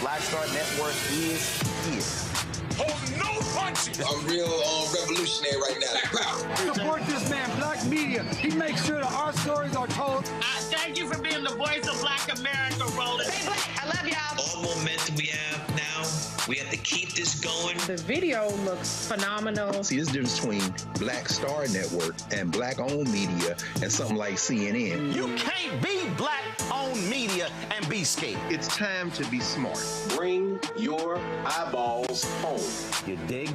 Black Star Network is here. Hold no punches! I'm real revolutionary right now. Black power. Support this man, Black Media. He makes sure that our stories are told. Thank you for being the voice of Black America, Roland. Stay black. I love y'all. All momentum we have now, we have to keep this going. The video looks phenomenal. See, there's a difference between Black Star Network and Black-owned media and something like CNN. You can't be Black-owned media and be scared. It's time to be smart. Bring your eyeballs home. You dig?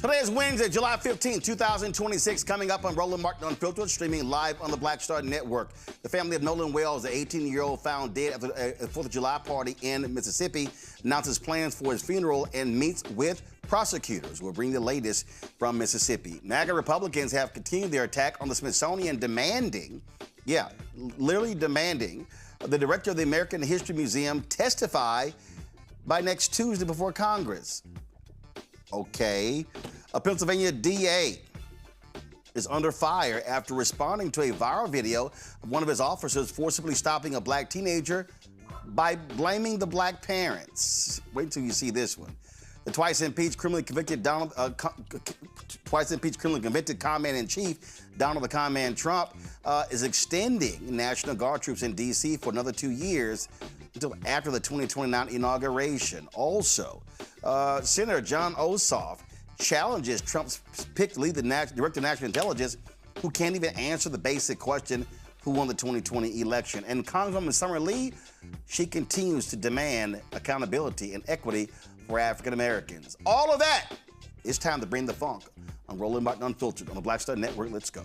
Today is Wednesday, July 15, 2026, coming up on Roland Martin Unfiltered, streaming live on the Black Star Network. The family of Nolan Wells, the 18-year-old found dead after a 4th of July party in Mississippi, announces plans for his funeral and meets with prosecutors. We'll bring the latest from Mississippi. MAGA Republicans have continued their attack on the Smithsonian, literally demanding the director of the American History Museum testify by next Tuesday before Congress. Okay. A Pennsylvania DA is under fire after responding to a viral video of one of his officers forcibly stopping a black teenager by blaming the black parents. Wait until you see this one. The twice-impeached criminally convicted Conman-in-Chief, Donald the Conman Trump, is extending National Guard troops in D.C. for another 2 years until after the 2029 inauguration. Also, Senator John Ossoff challenges Trump's pick to lead the Director of National Intelligence, who can't even answer the basic question, who won the 2020 election. And Congresswoman Summer Lee, she continues to demand accountability and equity for African Americans. All of that, it's time to bring the funk on Roland Unfiltered on the Black Star Network. Let's go.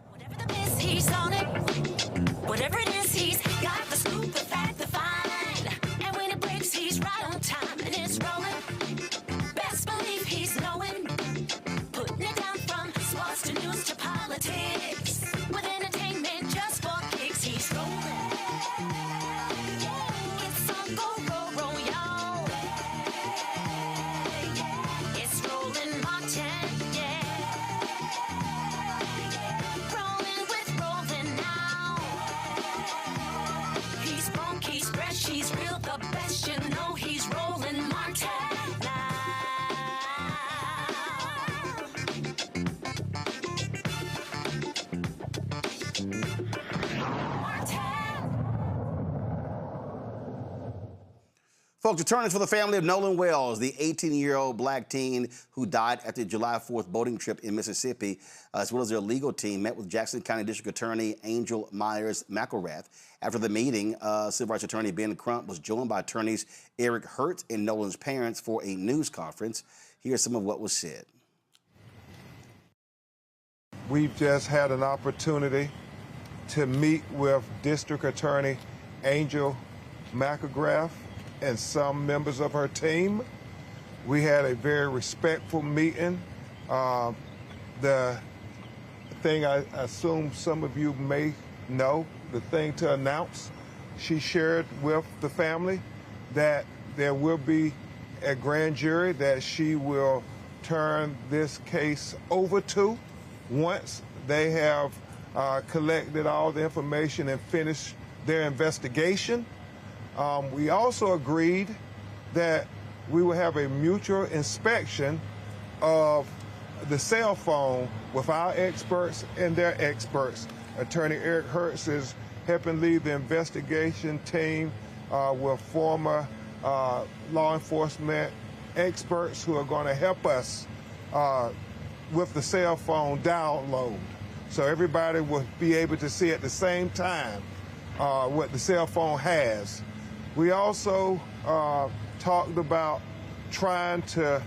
Whatever the miss, he's on it. Whatever it is, he's got the scoop, the fact, the find. And when it breaks, he's right on time, and it's rolling. Best believe he's knowing. Putting it down from sports to news to politics. With entertainment just for kicks, he's rolling. It's on go, roll, y'all. It's Roland Martin, Rolling with Roland now. He's funky, he's fresh, he's real, the best, you know he's Roland Martin now. Folks, attorneys for the family of Nolan Wells, the 18-year-old black teen who died after a July 4th boating trip in Mississippi, as well as their legal team, met with Jackson County District Attorney Angel Myers McElrath. After the meeting, Civil Rights Attorney Ben Crump was joined by attorneys Eric Hurt and Nolan's parents for a news conference. Here's some of what was said. We've just had an opportunity to meet with District Attorney Angel McElrath and some members of her team. We had a very respectful meeting. The thing I assume some of you may know, the thing to announce, she shared with the family that there will be a grand jury that she will turn this case over to once they have collected all the information and finished their investigation. We also agreed that we will have a mutual inspection of the cell phone with our experts and their experts. Attorney Eric Hertz is helping lead the investigation team with former law enforcement experts who are going to help us with the cell phone download. So everybody will be able to see at the same time what the cell phone has. We also talked about trying to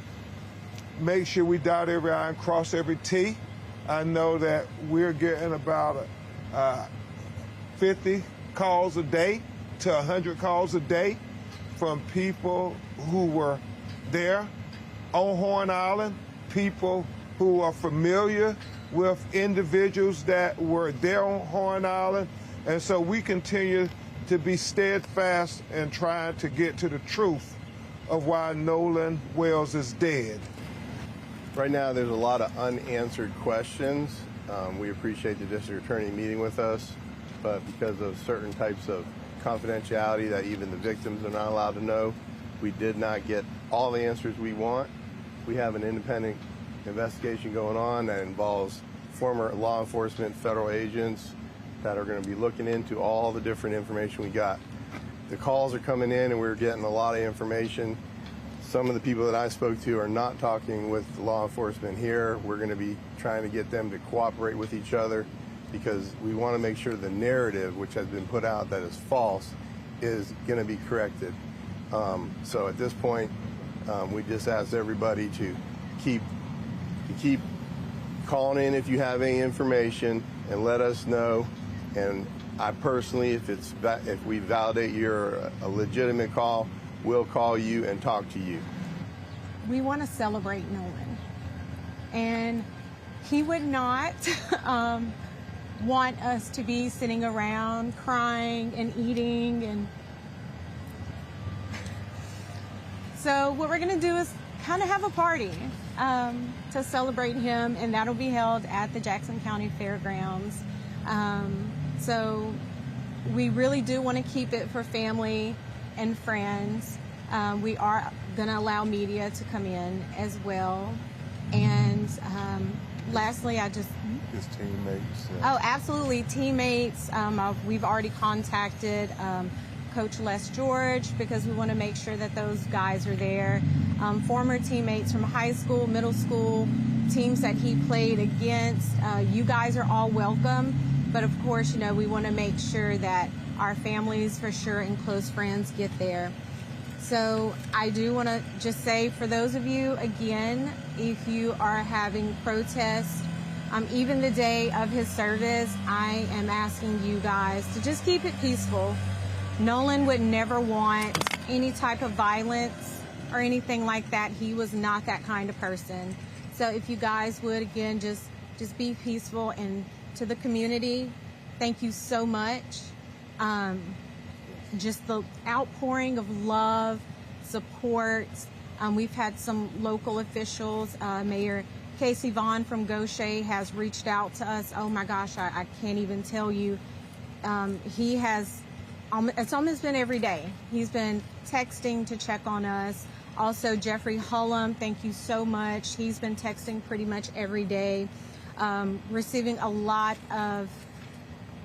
make sure we dot every I and cross every T. I know that we're getting about 50 calls a day to 100 calls a day from people who were there on Horn Island, people who are familiar with individuals that were there on Horn Island. And so we continue to be steadfast in trying to get to the truth of why Nolan Wells is dead. Right now, there's a lot of unanswered questions. We appreciate the district attorney meeting with us, but because of certain types of confidentiality that even the victims are not allowed to know, we did not get all the answers we want. We have an independent investigation going on that involves former law enforcement, federal agents that are going to be looking into all the different information we got. The calls are coming in and we're getting a lot of information. Some of the people that I spoke to are not talking with law enforcement here. We're going to be trying to get them to cooperate with each other because we want to make sure the narrative, which has been put out that is false, is going to be corrected. So at this point, we just ask everybody to keep calling in if you have any information. and let us know. And I personally, if we validate you're a legitimate call, we'll call you and talk to you. We want to celebrate Nolan, and he would not want us to be sitting around crying and eating. And so what we're going to do is kind of have a party to celebrate him, and that'll be held at the Jackson County Fairgrounds. So we really do want to keep it for family and friends. We are going to allow media to come in as well. And lastly, His teammates. Oh, absolutely, teammates. We've already contacted Coach Les George because we want to make sure that those guys are there. Former teammates from high school, middle school, teams that he played against. You guys are all welcome. But of course, we want to make sure that our families for sure and close friends get there. So I do want to just say for those of you, again, if you are having protests, even the day of his service, I am asking you guys to just keep it peaceful. Nolan would never want any type of violence or anything like that. He was not that kind of person. So if you guys would, again, just be peaceful. And to the community, thank you so much. Just the outpouring of love, support. We've had some local officials. Mayor Casey Vaughn from Gaucher has reached out to us. Oh my gosh, I can't even tell you. He has, it's almost been every day. He's been texting to check on us. Also, Jeffrey Hullum, thank you so much. He's been texting pretty much every day. Receiving a lot of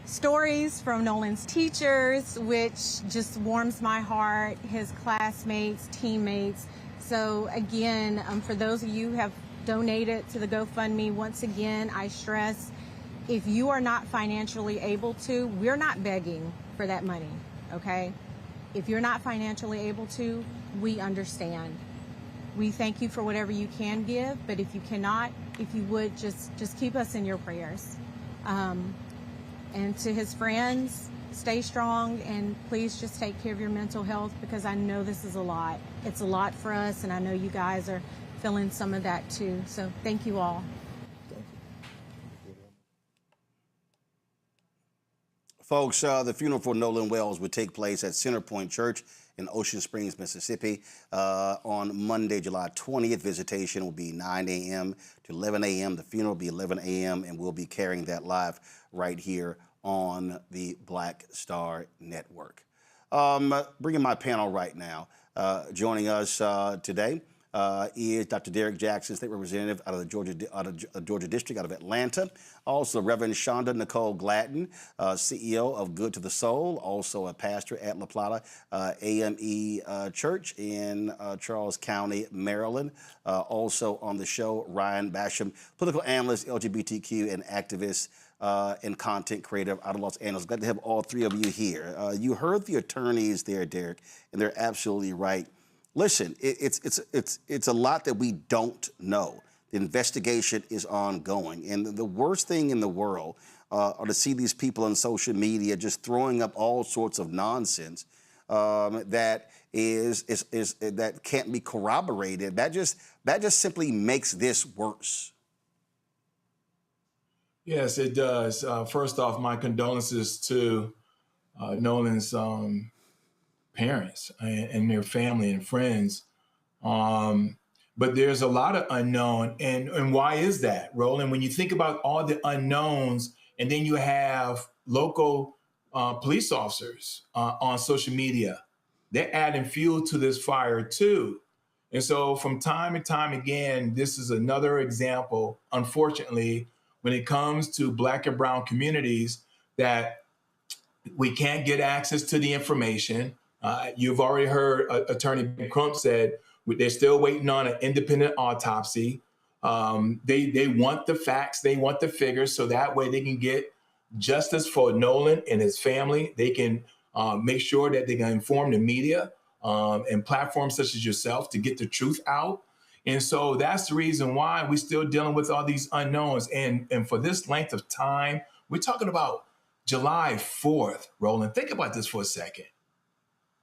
stories from Nolan's teachers, which just warms my heart, his classmates, teammates. So again, for those of you who have donated to the GoFundMe, once again, I stress, if you are not financially able to, we're not begging for that money, okay? If you're not financially able to, we understand. We thank you for whatever you can give, but if you cannot, if you would, just keep us in your prayers. And to his friends, stay strong, and please just take care of your mental health, because I know this is a lot. It's a lot for us, and I know you guys are feeling some of that too. So thank you all. Folks, the funeral for Nolan Wells would take place at Centerpoint Church in Ocean Springs, Mississippi on Monday, July 20th. Visitation will be 9 a.m. to 11 a.m. The funeral will be 11 a.m. and we'll be carrying that live right here on the Black Star Network. Bringing my panel right now. Joining us today is Dr. Derek Jackson, State Representative out of the Georgia District out of Atlanta. Also, Reverend Shonda Nicole Gladden, CEO of Good to the Soul, also a pastor at La Plata AME Church in Charles County, Maryland. Also on the show, Ryan Basham, political analyst, LGBTQ, and activist and content creator out of Los Angeles. Glad to have all three of you here. You heard the attorneys there, Derek, and they're absolutely right. Listen, it's a lot that we don't know. The investigation is ongoing, and the worst thing in the world are to see these people on social media just throwing up all sorts of nonsense that can't be corroborated. That just simply makes this worse. Yes, it does. First off, my condolences to Nolan's parents and their family and friends. But there's a lot of unknown. And why is that, Roland? When you think about all the unknowns, and then you have local police officers on social media, they're adding fuel to this fire too. And so from time and time again, this is another example, unfortunately, when it comes to Black and brown communities, that we can't get access to the information. You've already heard Attorney Crump said they're still waiting on an independent autopsy. They want the facts, they want the figures, so that way they can get justice for Nolan and his family. They can make sure that they can inform the media and platforms such as yourself to get the truth out. And so that's the reason why we're still dealing with all these unknowns. And for this length of time, We're talking about July 4th, Roland. Think about this for a second.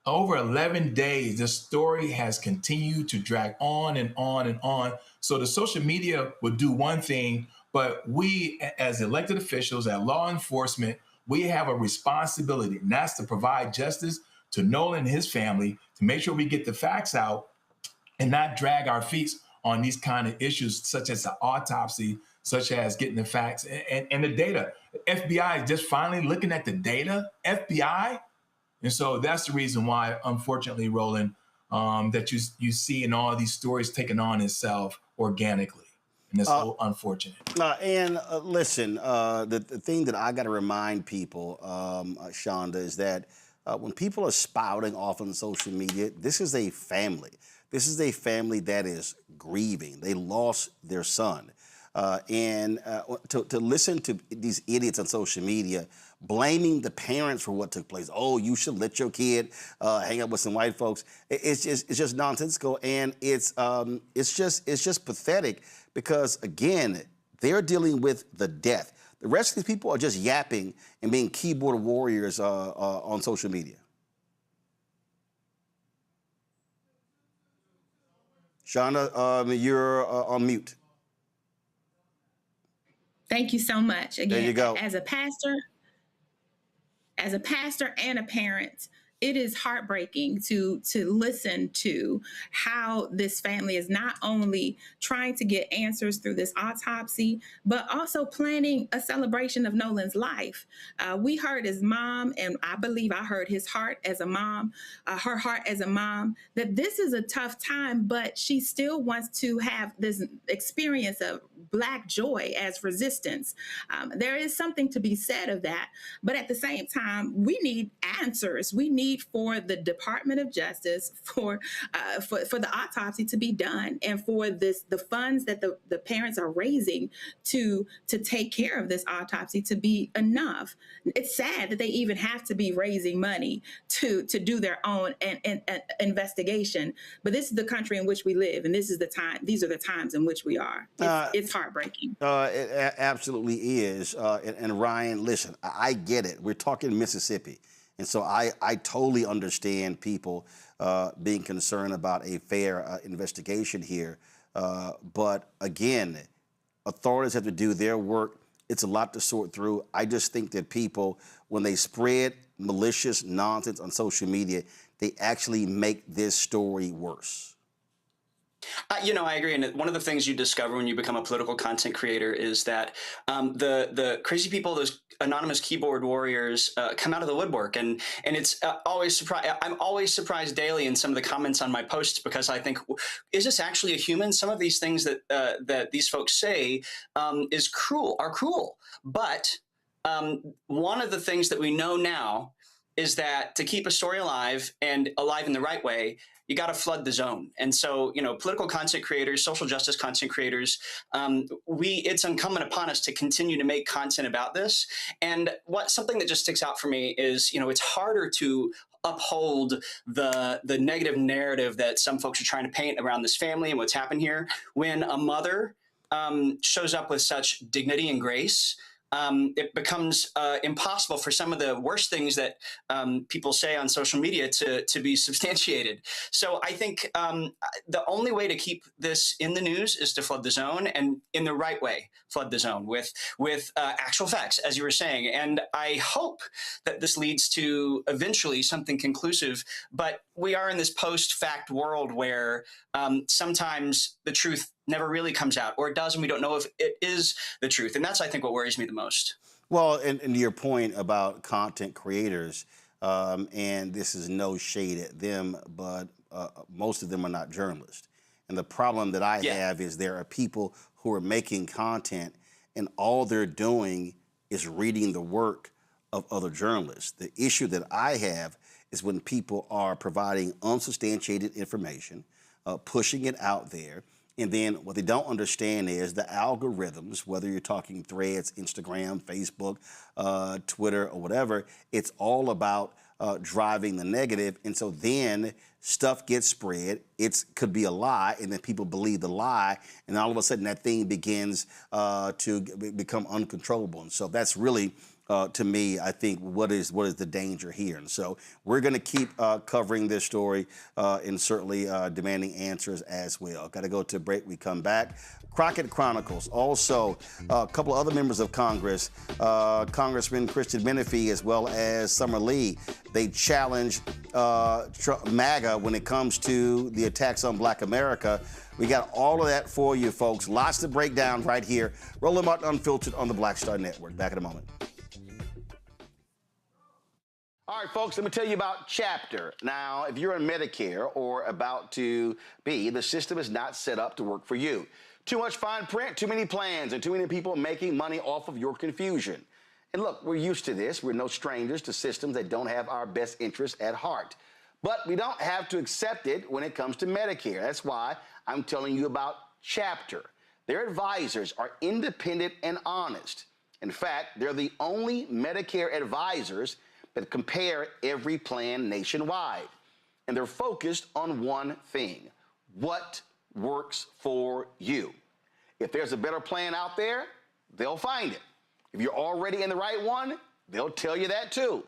Over 11 days, this story has continued to drag on and on and on. So the social media would do one thing, but we as elected officials, as law enforcement, we have a responsibility, and that's to provide justice to Nolan and his family, to make sure we get the facts out and not drag our feet on these kind of issues, such as the autopsy, such as getting the facts and the data. FBI is just finally looking at the data, FBI. And so that's the reason why, unfortunately, Roland, that you see in all these stories taking on itself organically. And it's so unfortunate. Listen, the thing that I got to remind people, Shonda, is that when people are spouting off on social media, this is a family. This is a family that is grieving. They lost their son. To listen to these idiots on social media blaming the parents for what took place. Oh, you should let your kid hang out with some white folks. It's just nonsensical, and it's just pathetic because, again, they're dealing with the death. The rest of these people are just yapping and being keyboard warriors on social media. Shonda, you're on mute. Thank you so much. Again, there you go. As a pastor and a parent, it is heartbreaking to listen to how this family is not only trying to get answers through this autopsy, but also planning a celebration of Nolan's life. We heard his mom, and I believe I heard his heart as a mom, her heart as a mom, that this is a tough time, but she still wants to have this experience of Black joy as resistance. There is something to be said of that, but at the same time, we need answers. We need for the Department of Justice for the autopsy to be done, and for the funds that the parents are raising to take care of this autopsy to be enough. It's sad that they even have to be raising money to do their own investigation. But this is the country in which we live, and this is the time. These are the times in which we are. It's heartbreaking. It absolutely is. And Ryan, listen, I get it. We're talking Mississippi. And so I totally understand people being concerned about a fair investigation here. But again, authorities have to do their work. It's a lot to sort through. I just think that people, when they spread malicious nonsense on social media, they actually make this story worse. I agree. And one of the things you discover when you become a political content creator is that the crazy people, those anonymous keyboard warriors, come out of the woodwork. And it's always I'm always surprised daily in some of the comments on my posts, because I think, is this actually a human? Some of these things that these folks say are cruel. But one of the things that we know now is that to keep a story alive, and alive in the right way, you got to flood the zone. And so, political content creators, social justice content creators, it's incumbent upon us to continue to make content about this. And something that just sticks out for me is, it's harder to uphold the negative narrative that some folks are trying to paint around this family and what's happened here, when a mother shows up with such dignity and grace. It becomes impossible for some of the worst things that people say on social media to be substantiated. So I think the only way to keep this in the news is to flood the zone, and in the right way, flood the zone with actual facts, as you were saying. And I hope that this leads to eventually something conclusive. But we are in this post-fact world where sometimes the truth never really comes out, or it does, and we don't know if it is the truth. And that's, I think, what worries me the most. Well, and to your point about content creators, and this is no shade at them, but most of them are not journalists. And the problem that I have is there are people who are making content, and all they're doing is reading the work of other journalists. The issue that I have is when people are providing unsubstantiated information, pushing it out there, and then what they don't understand is the algorithms, whether you're talking Threads, Instagram, Facebook, Twitter, or whatever, it's all about driving the negative. And so then stuff gets spread. It could be a lie, and then people believe the lie, and all of a sudden that thing begins to become uncontrollable. And so that's really, to me, I think what is the danger here. And so we're going to keep covering this story and certainly demanding answers as well. Got to go to a break. We come back. Crockett Chronicles. Also, a couple of other members of Congress, Congressman Christian Menifee as well as Summer Lee, they challenged MAGA when it comes to the attacks on Black America. We got all of that for you, folks. Lots to break down right here. Roland Martin Unfiltered on the Black Star Network. Back in a moment. All right, folks, let me tell you about Chapter. Now, if you're on Medicare or about to be, the system is not set up to work for you. Too much fine print, too many plans, and too many people making money off of your confusion. And look, we're used to this. We're no strangers to systems that don't have our best interests at heart. But we don't have to accept it when it comes to Medicare. That's why I'm telling you about Chapter. Their advisors are independent and honest. In fact, they're the only Medicare advisors that compare every plan nationwide. And they're focused on one thing: what works for you. If there's a better plan out there, they'll find it. If you're already in the right one, they'll tell you that too.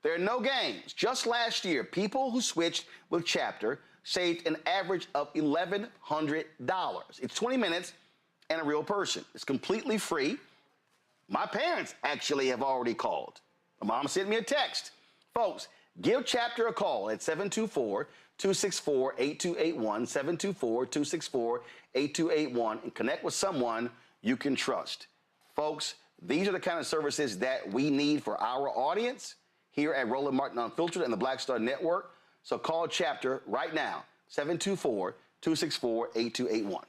There are no games. Just last year, people who switched with Chapter saved an average of $1,100. It's 20 minutes and a real person. It's completely free. My parents actually have already called. My mom sent me a text. Folks, give Chapter a call at 724-264-8281, 724-264-8281, and connect with someone you can trust. Folks, these are the kind of services that we need for our audience here at Roland Martin Unfiltered and the Black Star Network. So call Chapter right now, 724-264-8281.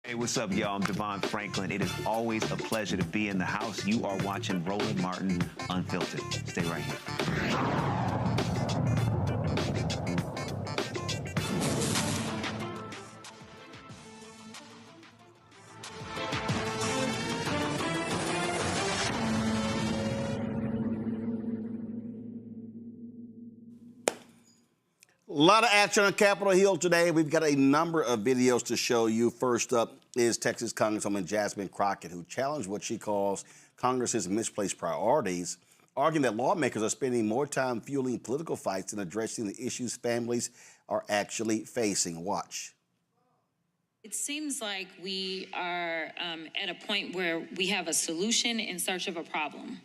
Hey, what's up, y'all? I'm Devon Franklin. It is always a pleasure to be in the house. You are watching Roland Martin Unfiltered. Stay right here. A lot of action on Capitol Hill today. We've got a number of videos to show you. First up is Texas Congresswoman Jasmine Crockett, who challenged what she calls Congress's misplaced priorities, arguing that lawmakers are spending more time fueling political fights than addressing the issues families are actually facing. Watch. It seems like we are at a point where we have a solution in search of a problem.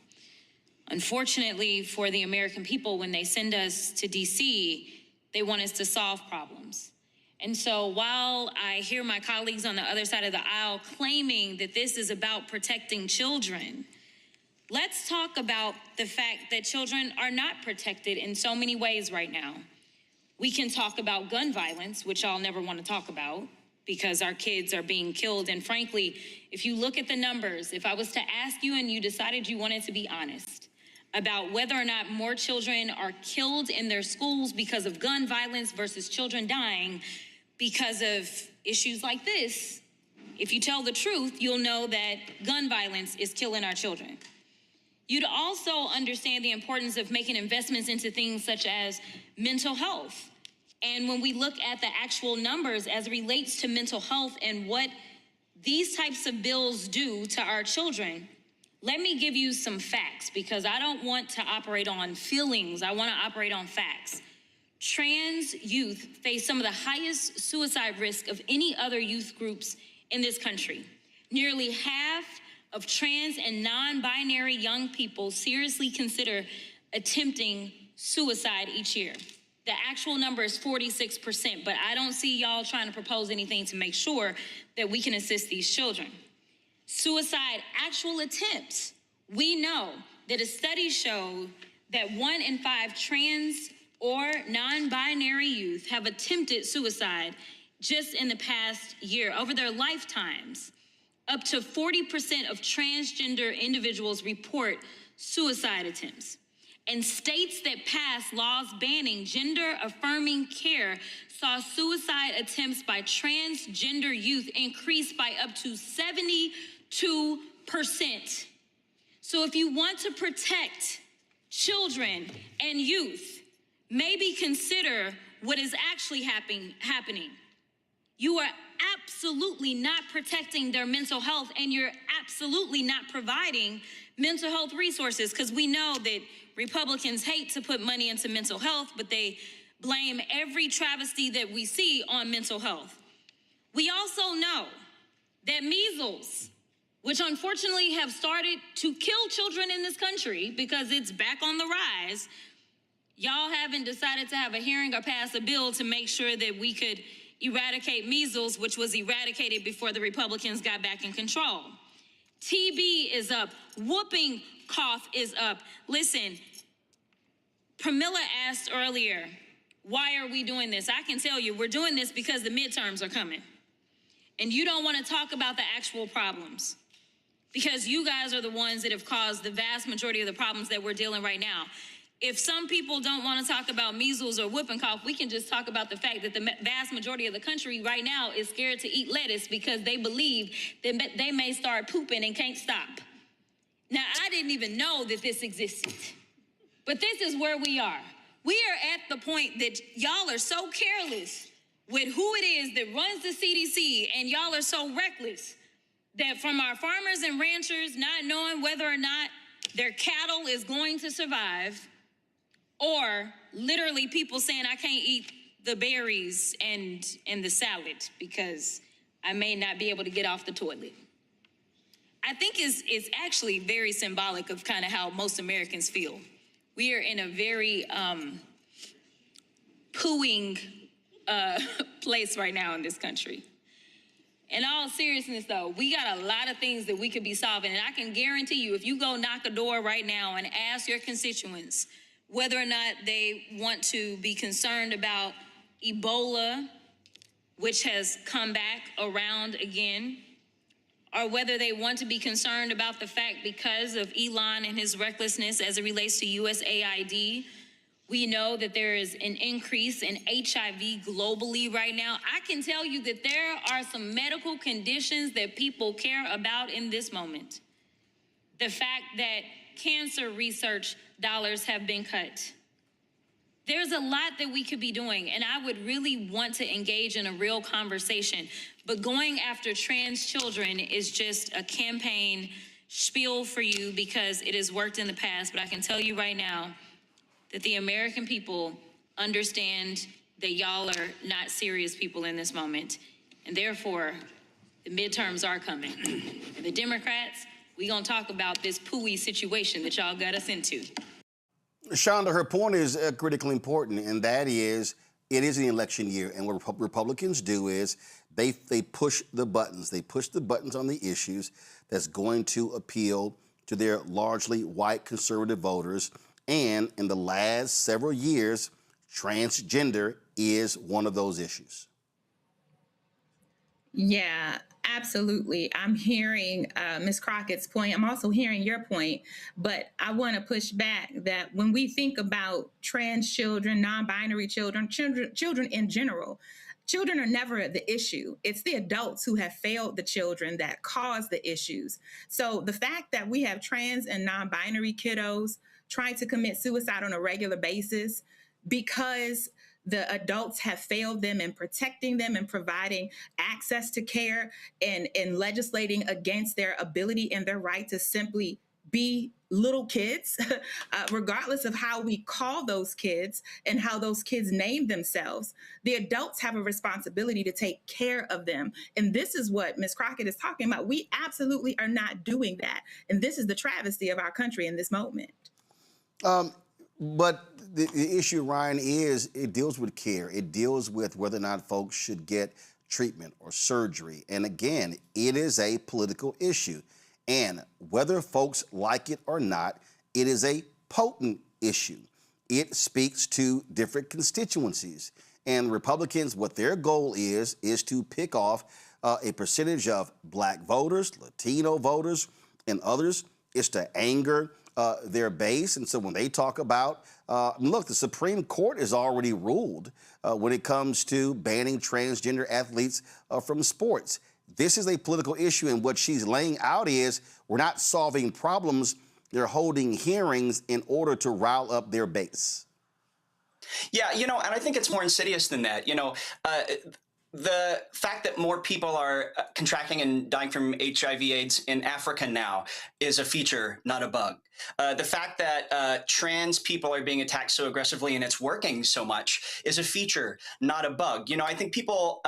Unfortunately for the American people, when they send us to D.C., they want us to solve problems. And so while I hear my colleagues on the other side of the aisle claiming that this is about protecting children, let's talk about the fact that children are not protected in so many ways right now. We can talk about gun violence, which I'll never want to talk about because our kids are being killed. And frankly, if you look at the numbers, if I was to ask you and you decided you wanted to be honest about whether or not more children are killed in their schools because of gun violence versus children dying because of issues like this, if you tell the truth, you'll know that gun violence is killing our children. You'd also understand the importance of making investments into things such as mental health. And when we look at the actual numbers as it relates to mental health and what these types of bills do to our children, let me give you some facts because I don't want to operate on feelings. I want to operate on facts. Trans youth face some of the highest suicide risk of any other youth groups in this country. Nearly half of trans and non-binary young people seriously consider attempting suicide each year. The actual number is 46%, but I don't see y'all trying to propose anything to make sure that we can assist these children. Suicide actual attempts. We know that a study showed that 1 in 5 trans or non-binary youth have attempted suicide just in the past year over their lifetimes. Up to 40% of transgender individuals report suicide attempts. And states that passed laws banning gender-affirming care saw suicide attempts by transgender youth increase by up to 72%. So if you want to protect children, and youth, maybe consider what is actually happening. You are absolutely not protecting their mental health, and you're absolutely not providing mental health resources, because we know that Republicans hate to put money into mental health, but they blame every travesty that we see on mental health. We also know that measles, which unfortunately have started to kill children in this country because it's back on the rise, y'all haven't decided to have a hearing or pass a bill to make sure that we could eradicate measles, which was eradicated before the Republicans got back in control. TB is up. Whooping cough is up. Listen, Pramila asked earlier, why are we doing this? I can tell you, we're doing this because the midterms are coming. And you don't want to talk about the actual problems, because you guys are the ones that have caused the vast majority of the problems that we're dealing right now. If some people don't want to talk about measles or whooping cough, we can just talk about the fact that the vast majority of the country right now is scared to eat lettuce because they believe that they may start pooping and can't stop. Now, I didn't even know that this existed, but this is where we are. We are at the point that y'all are so careless with who it is that runs the CDC, and y'all are so reckless that from our farmers and ranchers not knowing whether or not their cattle is going to survive, or literally people saying, I can't eat the berries and the salad because I may not be able to get off the toilet. I think is actually very symbolic of kind of how most Americans feel. We are in a very pooing place right now in this country. In all seriousness, though, we got a lot of things that we could be solving. And I can guarantee you, if you go knock a door right now and ask your constituents whether or not they want to be concerned about Ebola, which has come back around again, or whether they want to be concerned about the fact, because of Elon and his recklessness as it relates to USAID, we know that there is an increase in HIV globally right now. I can tell you that there are some medical conditions that people care about in this moment. The fact that cancer research dollars have been cut. There's a lot that we could be doing, and I would really want to engage in a real conversation. But going after trans children is just a campaign spiel for you because it has worked in the past. But I can tell you right now that the American people understand that y'all are not serious people in this moment. And therefore, the midterms are coming. And the Democrats, we gonna talk about this pooey situation that y'all got us into. Shonda, her point is critically important, and that is, it is an election year, and what Republicans do is they push the buttons. They push the buttons on the issues that's going to appeal to their largely white conservative voters. And in the last several years, transgender is one of those issues. Yeah, absolutely. I'm hearing Ms. Crockett's point. I'm also hearing your point, but I want to push back that when we think about trans children, non-binary children, children in general, children are never the issue. It's the adults who have failed the children that cause the issues. So the fact that we have trans and non-binary kiddos trying to commit suicide on a regular basis because the adults have failed them in protecting them and providing access to care and legislating against their ability and their right to simply be little kids, regardless of how we call those kids and how those kids name themselves. The adults have a responsibility to take care of them. And this is what Ms. Crockett is talking about. We absolutely are not doing that. And this is the travesty of our country in this moment. But the issue, Ryan, is it deals with care. It deals with whether or not folks should get treatment or surgery. And again, it is a political issue. And whether folks like it or not, it is a potent issue. It speaks to different constituencies. And Republicans, what their goal is to pick off a percentage of black voters, Latino voters, and others. It's to anger their base. And so when they talk about, look, the Supreme Court has already ruled when it comes to banning transgender athletes from sports. This is a political issue, and what she's laying out is we're not solving problems they're holding hearings in order to rile up their base. Yeah, and I think it's more insidious than that. The fact that more people are contracting and dying from HIV/AIDS in Africa now is a feature, not a bug. The fact that trans people are being attacked so aggressively and it's working so much is a feature, not a bug. I think people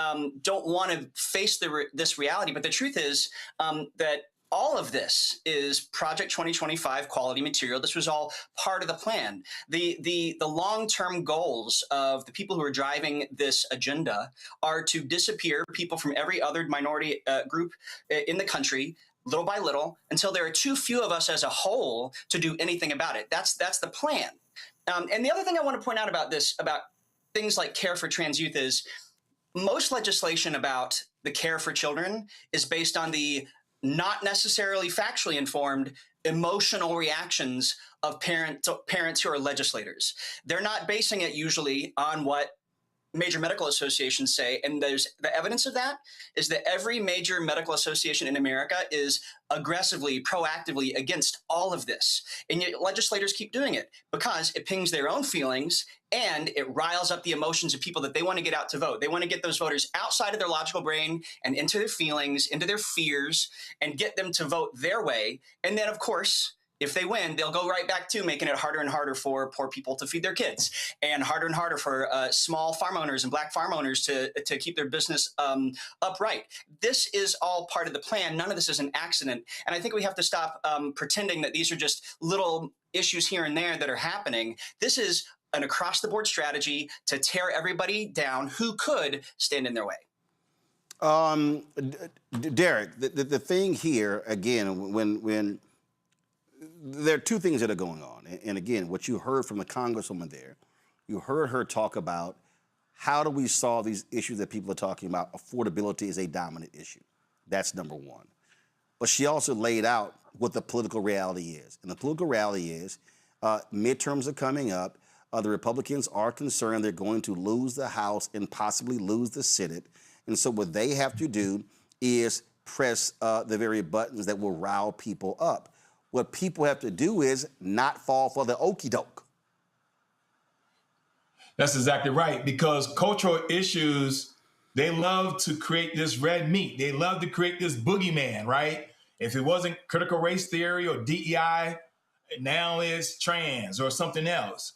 don't want to face this reality, but the truth is that all of this is Project 2025 quality material. This was all part of the plan. The long-term goals of the people who are driving this agenda are to disappear people from every other minority group in the country, little by little, until there are too few of us as a whole to do anything about it. That's the plan. And the other thing I want to point out about this, about things like care for trans youth, is most legislation about the care for children is based on the not necessarily factually informed emotional reactions of parents who are legislators. They're not basing it usually on what major medical associations say. And there's the evidence of that is that every major medical association in America is aggressively, proactively against all of this. And yet legislators keep doing it because it pings their own feelings and it riles up the emotions of people that they want to get out to vote. They want to get those voters outside of their logical brain and into their feelings, into their fears, and get them to vote their way. And then, of course, if they win, they'll go right back to making it harder and harder for poor people to feed their kids, and harder for small farm owners and black farm owners to keep their business upright. This is all part of the plan. None of this is an accident. And I think we have to stop pretending that these are just little issues here and there that are happening. This is an across-the-board strategy to tear everybody down who could stand in their way. Derek, the thing here, again, when there are two things that are going on. And again, what you heard from the Congresswoman there, you heard her talk about how do we solve these issues that people are talking about. Affordability is a dominant issue. That's number one. But she also laid out what the political reality is. And the political reality is midterms are coming up. The Republicans are concerned they're going to lose the House and possibly lose the Senate. And so what they have to do is press the very buttons that will rile people up. What people have to do is not fall for the okie doke. That's exactly right, because cultural issues, they love to create this red meat. They love to create this boogeyman, right? If it wasn't critical race theory or DEI, now it's trans or something else.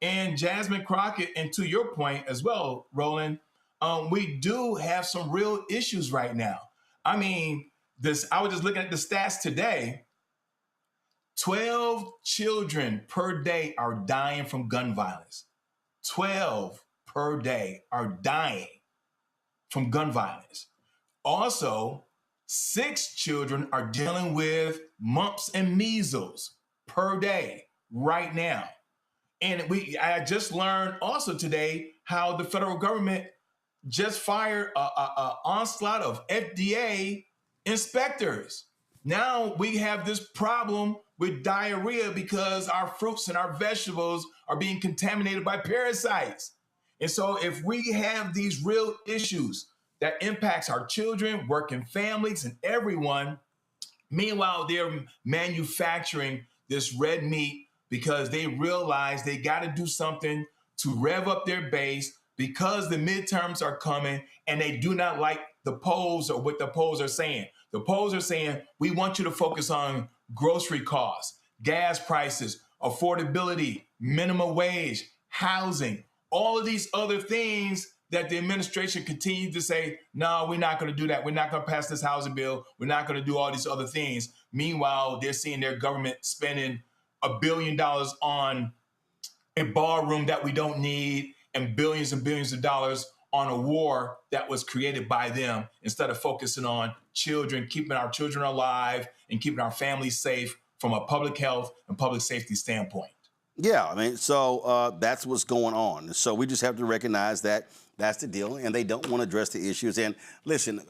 And Jasmine Crockett, and to your point as well, Roland, we do have some real issues right now. I mean, I was just looking at the stats today. 12 children per day are dying from gun violence. 12 per day are dying from gun violence. Also, 6 children are dealing with mumps and measles per day right now. And I just learned also today how the federal government just fired an onslaught of FDA inspectors. Now we have this problem with diarrhea because our fruits and our vegetables are being contaminated by parasites. And so if we have these real issues that impacts our children, working families, and everyone, meanwhile, they're manufacturing this red meat because they realize they got to do something to rev up their base because the midterms are coming and they do not like the polls or what the polls are saying. The polls are saying, we want you to focus on grocery costs, gas prices, affordability, minimum wage, housing, all of these other things that the administration continues to say, no, we're not going to do that. We're not going to pass this housing bill. We're not going to do all these other things. Meanwhile, they're seeing their government spending $1 billion on a ballroom that we don't need and billions of dollars on a war that was created by them instead of focusing on children, keeping our children alive and keeping our families safe from a public health and public safety standpoint. Yeah, I mean, so that's what's going on. So we just have to recognize that that's the deal, and they don't want to address the issues. And listen,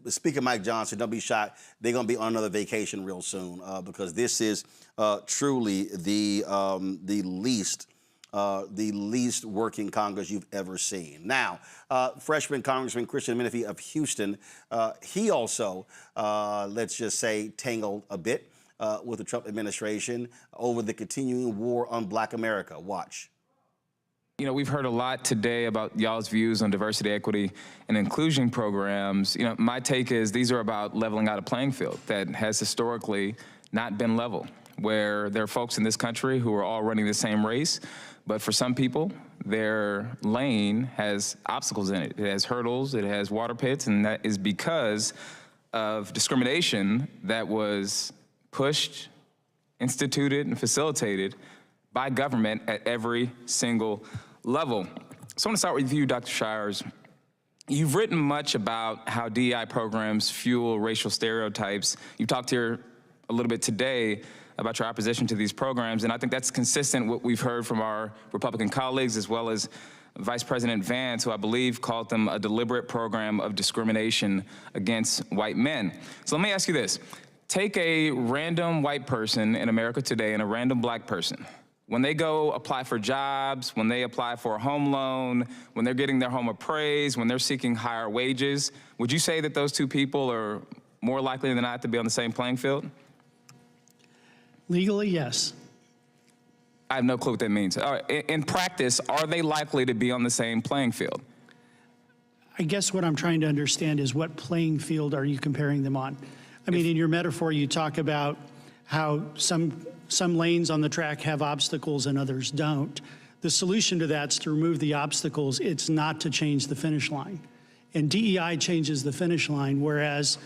Speaker Mike Johnson, don't be shocked. They're going to be on another vacation real soon because this is truly the least working Congress you've ever seen. Now, freshman Congressman Christian Menifee of Houston, he also, let's just say, tangled a bit with the Trump administration over the continuing war on Black America. Watch. You know, we've heard a lot today about y'all's views on diversity, equity, and inclusion programs. You know, my take is these are about leveling out a playing field that has historically not been level, where there are folks in this country who are all running the same race, but for some people, their lane has obstacles in it. It has hurdles, it has water pits, and that is because of discrimination that was pushed, instituted, and facilitated by government at every single level. So I want to start with you, Dr. Shires. You've written much about how DEI programs fuel racial stereotypes. You talked here a little bit today about your opposition to these programs, and I think that's consistent with what we've heard from our Republican colleagues, as well as Vice President Vance, who I believe called them a deliberate program of discrimination against white men. So let me ask you this. Take a random white person in America today and a random Black person. When they go apply for jobs, when they apply for a home loan, when they're getting their home appraised, when they're seeking higher wages, would you say that those two people are more likely than not to be on the same playing field? Legally, yes. I have no clue what that means. In practice, are they likely to be on the same playing field? I guess what I'm trying to understand is what playing field are you comparing them on? I mean, in your metaphor, you talk about how some lanes on the track have obstacles and others don't. The solution to that is to remove the obstacles. It's not to change the finish line. And DEI changes the finish line, whereas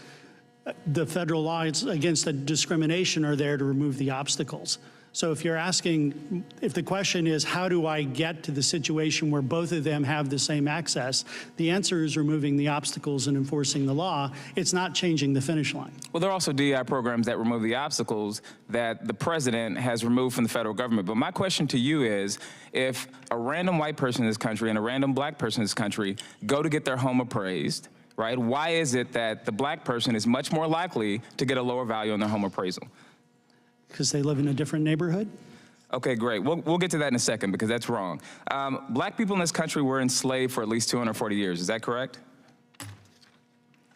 the federal laws against the discrimination are there to remove the obstacles. So if you're asking, if the question is, how do I get to the situation where both of them have the same access? The answer is removing the obstacles and enforcing the law. It's not changing the finish line. Well, there are also DEI programs that remove the obstacles that the president has removed from the federal government. But my question to you is, if a random white person in this country and a random Black person in this country go to get their home appraised, right, why is it that the Black person is much more likely to get a lower value on their home appraisal? Because they live in a different neighborhood? Okay, great. We'll get to that in a second because that's wrong. Black people in this country were enslaved for at least 240 years. Is that correct?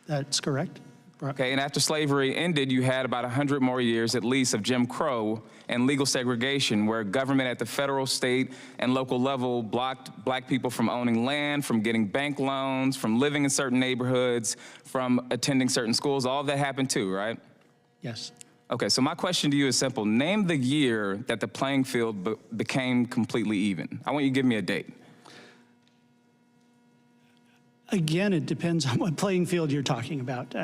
That's correct. Okay, and after slavery ended, you had about 100 more years at least of Jim Crow and legal segregation, where government at the federal, state, and local level blocked Black people from owning land, from getting bank loans, from living in certain neighborhoods, from attending certain schools. All of that happened too, right? Yes. Okay, so my question to you is simple. Name the year that the playing field became completely even. I want you to give me a date. Again, it depends on what playing field you're talking about.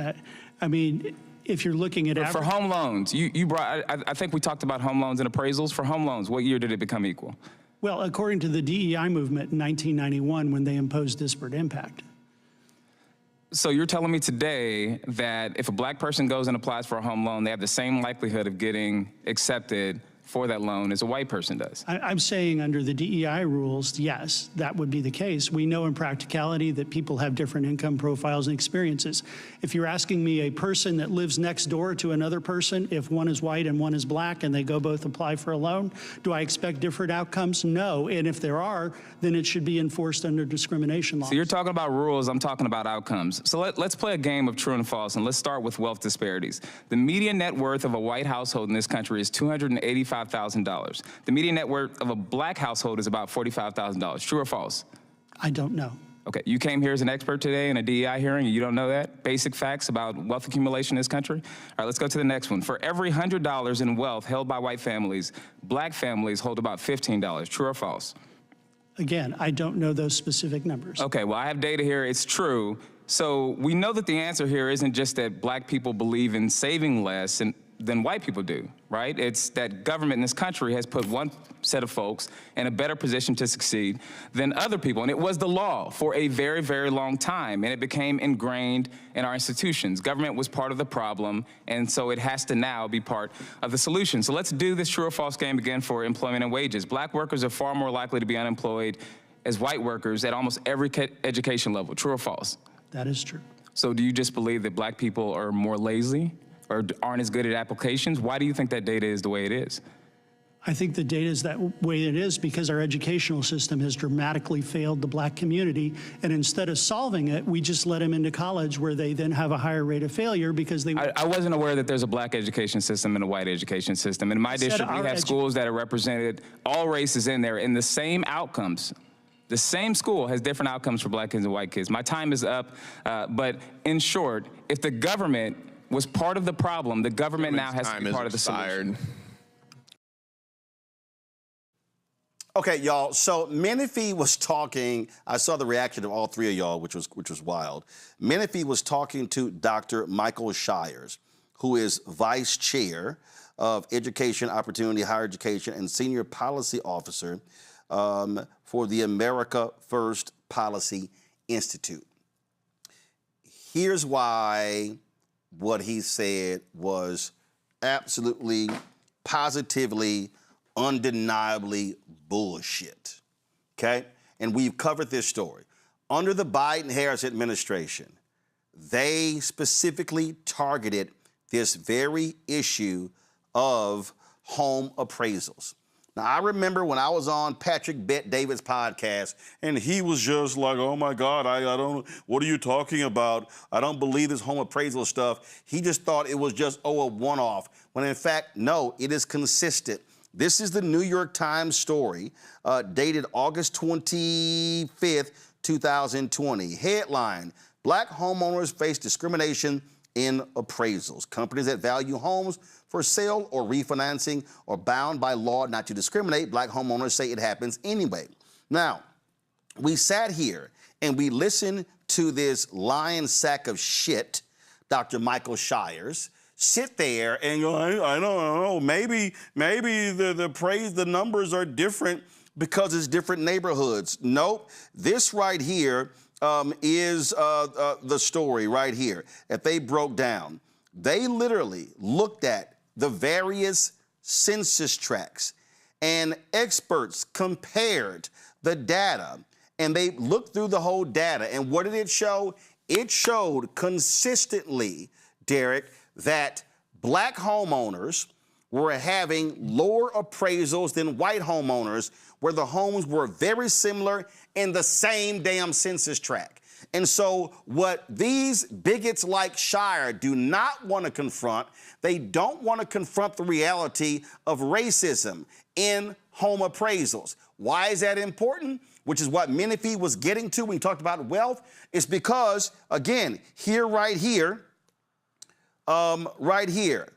I mean, if you're looking at for home loans, you brought. I think we talked about home loans and appraisals. For home loans, what year did it become equal? Well, according to the DEI movement in 1991, when they imposed disparate impact. So you're telling me today that if a Black person goes and applies for a home loan, they have the same likelihood of getting accepted for that loan as a white person does? I'm saying under the DEI rules, yes, that would be the case. We know in practicality that people have different income profiles and experiences. If you're asking me a person that lives next door to another person, if one is white and one is Black and they go both apply for a loan, do I expect different outcomes? No. And if there are, then it should be enforced under discrimination laws. So you're talking about rules, I'm talking about outcomes. So let's play a game of true and false, and let's start with wealth disparities. The median net worth of a white household in this country is $285,000. The median net worth of a Black household is about $45,000. True or false? I don't know. Okay, you came here as an expert today in a DEI hearing and you don't know that? Basic facts about wealth accumulation in this country? All right, let's go to the next one. For every $100 in wealth held by white families, Black families hold about $15. True or false? Again, I don't know those specific numbers. Okay, well, I have data here. It's true. So we know that the answer here isn't just that Black people believe in saving less than white people do, right? It's that government in this country has put one set of folks in a better position to succeed than other people. And it was the law for a very, very long time, and it became ingrained in our institutions. Government was part of the problem, and so it has to now be part of the solution. So let's do this true or false game again for employment and wages. Black workers are far more likely to be unemployed as white workers at almost every education level. True or false? That is true. So do you just believe that Black people are more lazy or aren't as good at applications? Why do you think that data is the way it is? I think the data is that way it is because our educational system has dramatically failed the black community. And instead of solving it, we just let them into college where they then have a higher rate of failure because they... I wasn't aware that there's a black education system and a white education system. In my district, we have schools that are represented, all races in there, and the same outcomes. The same school has different outcomes for black kids and white kids. My time is up, but in short, if the government was part of the problem, the government now has to be part of the solution. Okay, y'all. So Menifee was talking. I saw the reaction of all three of y'all, which was wild. Menifee was talking to Dr. Michael Shires, who is vice chair of Education, Opportunity, Higher Education, and senior policy officer for the America First Policy Institute. Here's why what he said was absolutely, positively, undeniably bullshit, okay? And we've covered this story. Under the Biden-Harris administration, they specifically targeted this very issue of home appraisals. Now, I remember when I was on Patrick Bet-David's podcast, and he was just like, oh my God, I don't, what are you talking about? I don't believe this home appraisal stuff. He just thought it was just, a one-off, when in fact, no, it is consistent. This is the New York Times story dated August 25th, 2020. Headline, Black homeowners face discrimination in appraisals. Companies that value homes for sale or refinancing are bound by law not to discriminate. Black homeowners say it happens anyway. Now, we sat here and we listened to this lion sack of shit, Dr. Michael Shires, sit there and go, I don't know, maybe the numbers are different because it's different neighborhoods. Nope, this right here is the story right here that they broke down. They literally looked at the various census tracts and experts compared the data and they looked through the whole data. And what did it show? It showed consistently, Derek, that black homeowners were having lower appraisals than white homeowners, where the homes were very similar in the same damn census tract. And so what these bigots like Shire do not want to confront, they don't want to confront the reality of racism in home appraisals. Why is that important? Which is what Menifee was getting to when he talked about wealth. It's because, again, right here,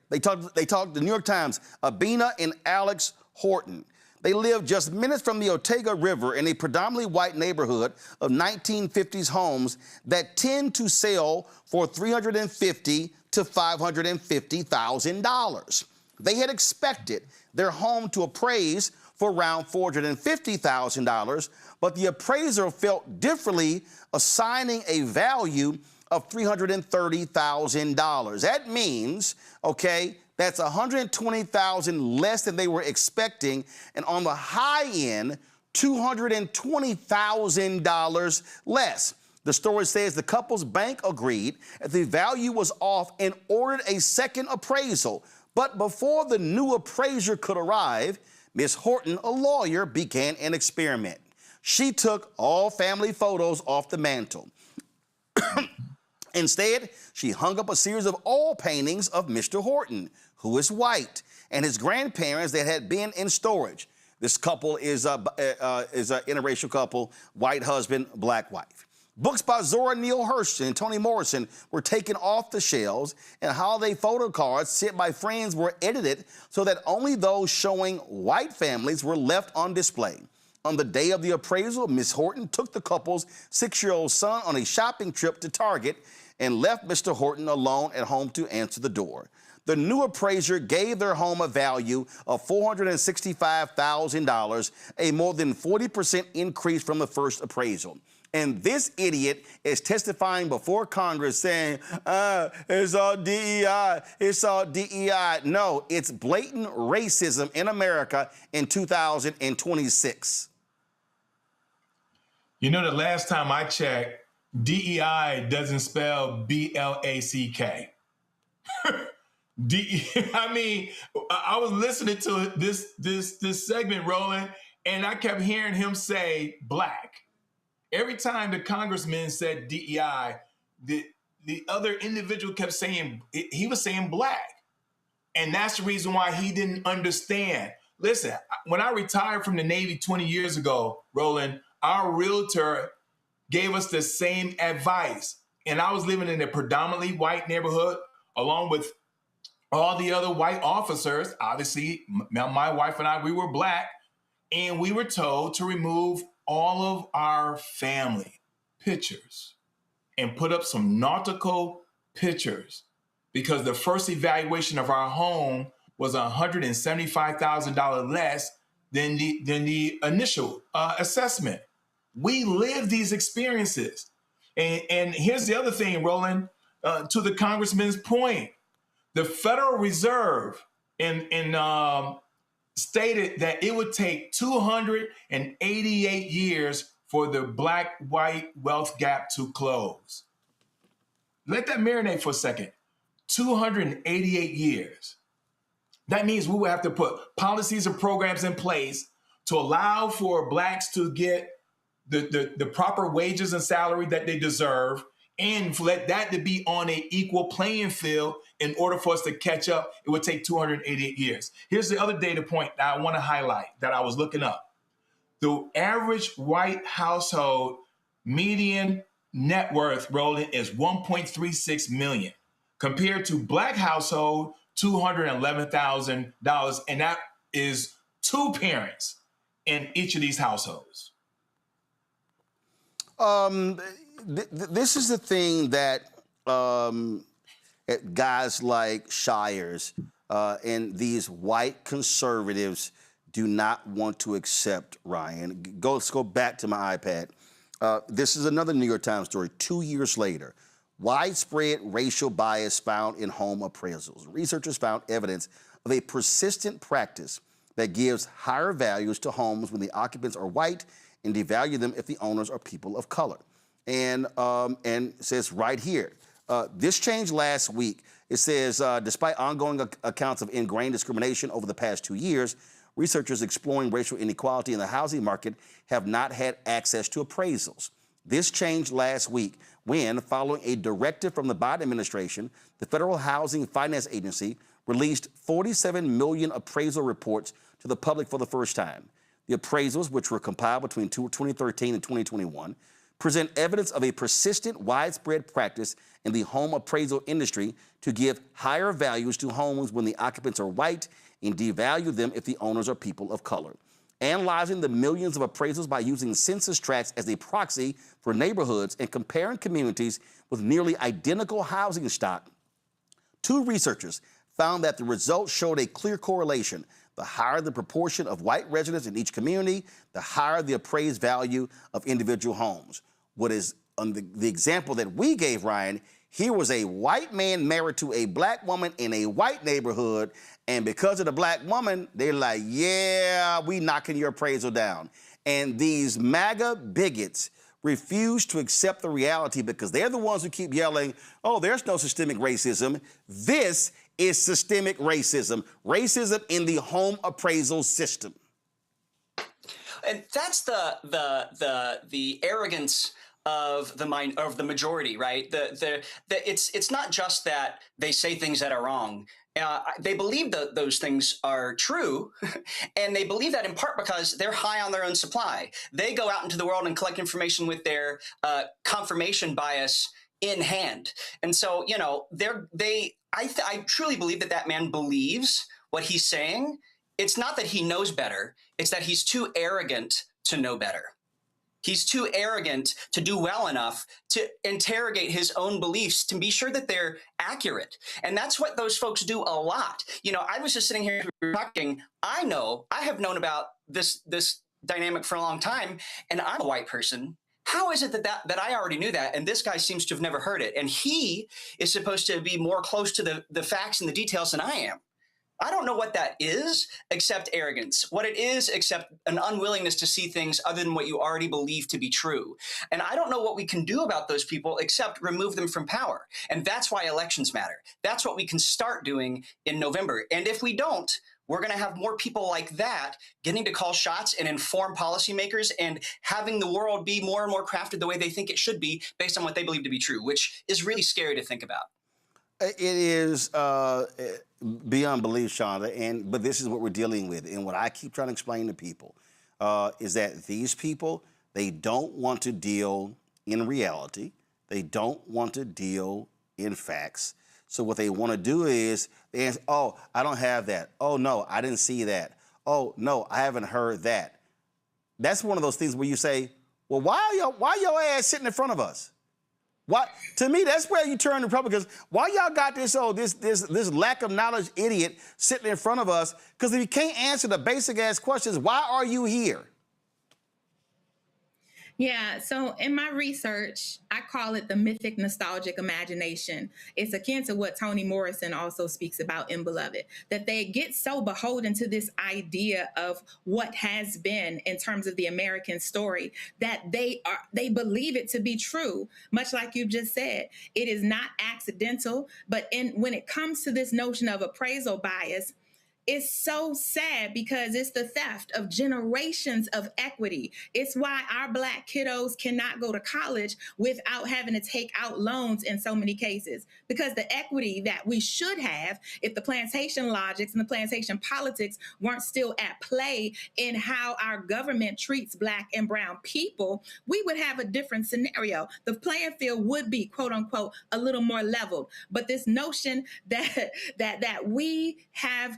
they talked, the New York Times, Abina and Alex Horton. They live just minutes from the Otega River in a predominantly white neighborhood of 1950s homes that tend to sell for $350,000 to $550,000. They had expected their home to appraise for around $450,000, but the appraiser felt differently, assigning a value of $330,000. That means, okay, that's $120,000 less than they were expecting, and on the high end, $220,000 less. The story says the couple's bank agreed that the value was off and ordered a second appraisal. But before the new appraiser could arrive, Ms. Horton, a lawyer, began an experiment. She took all family photos off the mantle. Instead, she hung up a series of oil paintings of Mr. Horton, who is white, and his grandparents that had been in storage. This couple is an interracial couple, white husband, black wife. Books by Zora Neale Hurston and Toni Morrison were taken off the shelves, and holiday photo cards sent by friends were edited so that only those showing white families were left on display. On the day of the appraisal, Ms. Horton took the couple's 6-year-old son on a shopping trip to Target and left Mr. Horton alone at home to answer the door. The new appraiser gave their home a value of $465,000, a more than 40% increase from the first appraisal. And this idiot is testifying before Congress saying, it's all DEI, it's all DEI. No, it's blatant racism in America in 2026. You know, the last time I checked, DEI doesn't spell BLACK. I mean, I was listening to this segment, Roland, and I kept hearing him say black. Every time the congressman said DEI, the other individual kept saying, he was saying black. And that's the reason why he didn't understand. Listen, when I retired from the Navy 20 years ago, Roland, our realtor gave us the same advice. And I was living in a predominantly white neighborhood along with all the other white officers. Obviously, my wife and I, we were black, and we were told to remove all of our family pictures and put up some nautical pictures because the first evaluation of our home was $175,000 less than the initial assessment. We live these experiences. And here's the other thing, Roland, to the congressman's point. The Federal Reserve stated that it would take 288 years for the black-white wealth gap to close. Let that marinate for a second. 288 years. That means we will have to put policies and programs in place to allow for blacks to get the proper wages and salary that they deserve, and let that to be on an equal playing field. In order for us to catch up, it would take 288 years. Here's the other data point that I want to highlight that I was looking up. The average white household median net worth, Roland, is $1.36 million, compared to black household, $211,000, and that is two parents in each of these households. This is the thing that guys like Shires and these white conservatives do not want to accept, Ryan. Let's go back to my iPad. This is another New York Times story. 2 years later, widespread racial bias found in home appraisals. Researchers found evidence of a persistent practice that gives higher values to homes when the occupants are white and devalue them if the owners are people of color. And it says right here, this changed last week. It says, despite ongoing accounts of ingrained discrimination over the past 2 years, researchers exploring racial inequality in the housing market have not had access to appraisals. This changed last week when, following a directive from the Biden administration, the Federal Housing Finance Agency released 47 million appraisal reports to the public for the first time. The appraisals, which were compiled between 2013 and 2021, present evidence of a persistent, widespread practice in the home appraisal industry to give higher values to homes when the occupants are white and devalue them if the owners are people of color. Analyzing the millions of appraisals by using census tracts as a proxy for neighborhoods and comparing communities with nearly identical housing stock, two researchers found that the results showed a clear correlation. The higher the proportion of white residents in each community, the higher the appraised value of individual homes. What is on the example that we gave, Ryan, here was a white man married to a black woman in a white neighborhood, and because of the black woman, they're like, yeah, we knocking your appraisal down. And these MAGA bigots refuse to accept the reality because they're the ones who keep yelling, oh, there's no systemic racism. This is systemic racism, racism in the home appraisal system. And that's the arrogance of the majority, right? It's not just that they say things that are wrong. They believe that those things are true, and they believe that in part because they're high on their own supply. They go out into the world and collect information with their confirmation bias in hand, and so I truly believe that man believes what he's saying. It's not that he knows better; it's that he's too arrogant to know better. He's too arrogant to do well enough to interrogate his own beliefs to be sure that they're accurate. And that's what those folks do a lot. I was just sitting here talking. I have known about this dynamic for a long time, and I'm a white person. How is it that I already knew that, and this guy seems to have never heard it? And he is supposed to be more close to the facts and the details than I am. I don't know what that is except arrogance. What it is except an unwillingness to see things other than what you already believe to be true. And I don't know what we can do about those people except remove them from power. And that's why elections matter. That's what we can start doing in November. And if we don't, we're going to have more people like that getting to call shots and inform policymakers and having the world be more and more crafted the way they think it should be based on what they believe to be true, which is really scary to think about. It is beyond belief, Shonda, but this is what we're dealing with. And what I keep trying to explain to people is that these people, they don't want to deal in reality. They don't want to deal in facts. So what they want to do is, they answer, oh, I don't have that. Oh, no, I didn't see that. Oh, no, I haven't heard that. That's one of those things where you say, well, why your ass sitting in front of us? Why? To me, that's where you turn Republicans. Why y'all got this this lack of knowledge idiot sitting in front of us? Because if you can't answer the basic ass questions, why are you here? Yeah, so in my research, I call it the mythic nostalgic imagination. It's akin to what Toni Morrison also speaks about in Beloved, that they get so beholden to this idea of what has been in terms of the American story that they believe it to be true. Much like you just said, it is not accidental, but when it comes to this notion of appraisal bias, it's so sad because it's the theft of generations of equity. It's why our Black kiddos cannot go to college without having to take out loans in so many cases, because the equity that we should have, if the plantation logics and the plantation politics weren't still at play in how our government treats Black and brown people, we would have a different scenario. The playing field would be, quote unquote, a little more leveled. But this notion that we have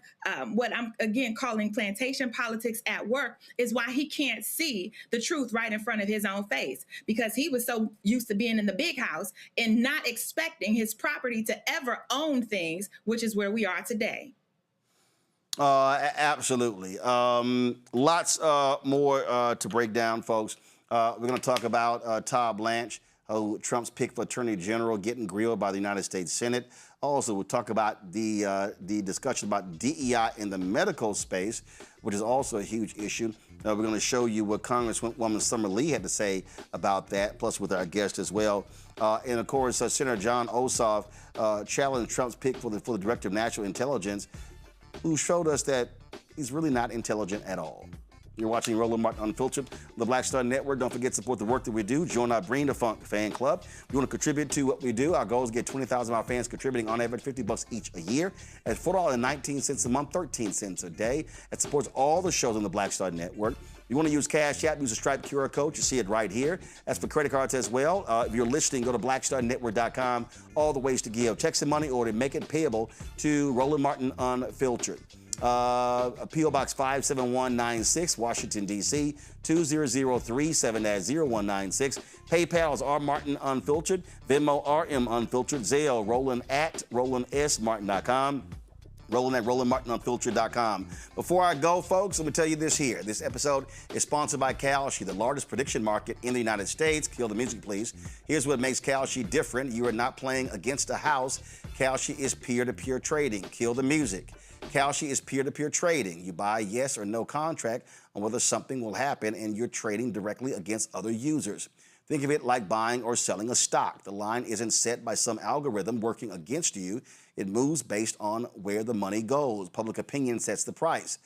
what I'm again calling plantation politics at work is why he can't see the truth right in front of his own face, because he was so used to being in the big house and not expecting his property to ever own things, which is where we are today. Absolutely. Lots more to break down, folks. We're going to talk about Todd Blanche, Trump's pick for Attorney General, getting grilled by the United States Senate. Also, we'll talk about the discussion about DEI in the medical space, which is also a huge issue. We're going to show you what Congresswoman Summer Lee had to say about that, plus with our guest as well. And of course, Senator Jon Ossoff challenged Trump's pick for the Director of National Intelligence, who showed us that he's really not intelligent at all. You're watching Roland Martin Unfiltered on the Black Star Network. Don't forget to support the work that we do. Join our Bring the Funk fan club. If you want to contribute to what we do, our goal is to get 20,000 of our fans contributing on average $50 each a year. At $4.19 a month, 13 cents a day. That supports all the shows on the Black Star Network. You want to use Cash App, use the Stripe QR code. You see it right here. That's for credit cards as well. If you're listening, go to blackstarnetwork.com. All the ways to give. Check some money order, make it payable to Roland Martin Unfiltered. P.O. Box 57196, Washington, D.C., 20037-0196. PayPal is R. Martin Unfiltered. Venmo, RM Unfiltered. Zelle, Roland at RolandSMartin.com. Roland at RolandMartinUnfiltered.com. Before I go, folks, let me tell you this here. This episode is sponsored by Kalshi, the largest prediction market in the United States. Kill the music, please. Here's what makes Kalshi different. You are not playing against a house. Kalshi is peer-to-peer trading. Kill the music. Kalshi is peer-to-peer trading. You buy a yes or no contract on whether something will happen, and you're trading directly against other users. Think of it like buying or selling a stock. The line isn't set by some algorithm working against you. It moves based on where the money goes. Public opinion sets the price.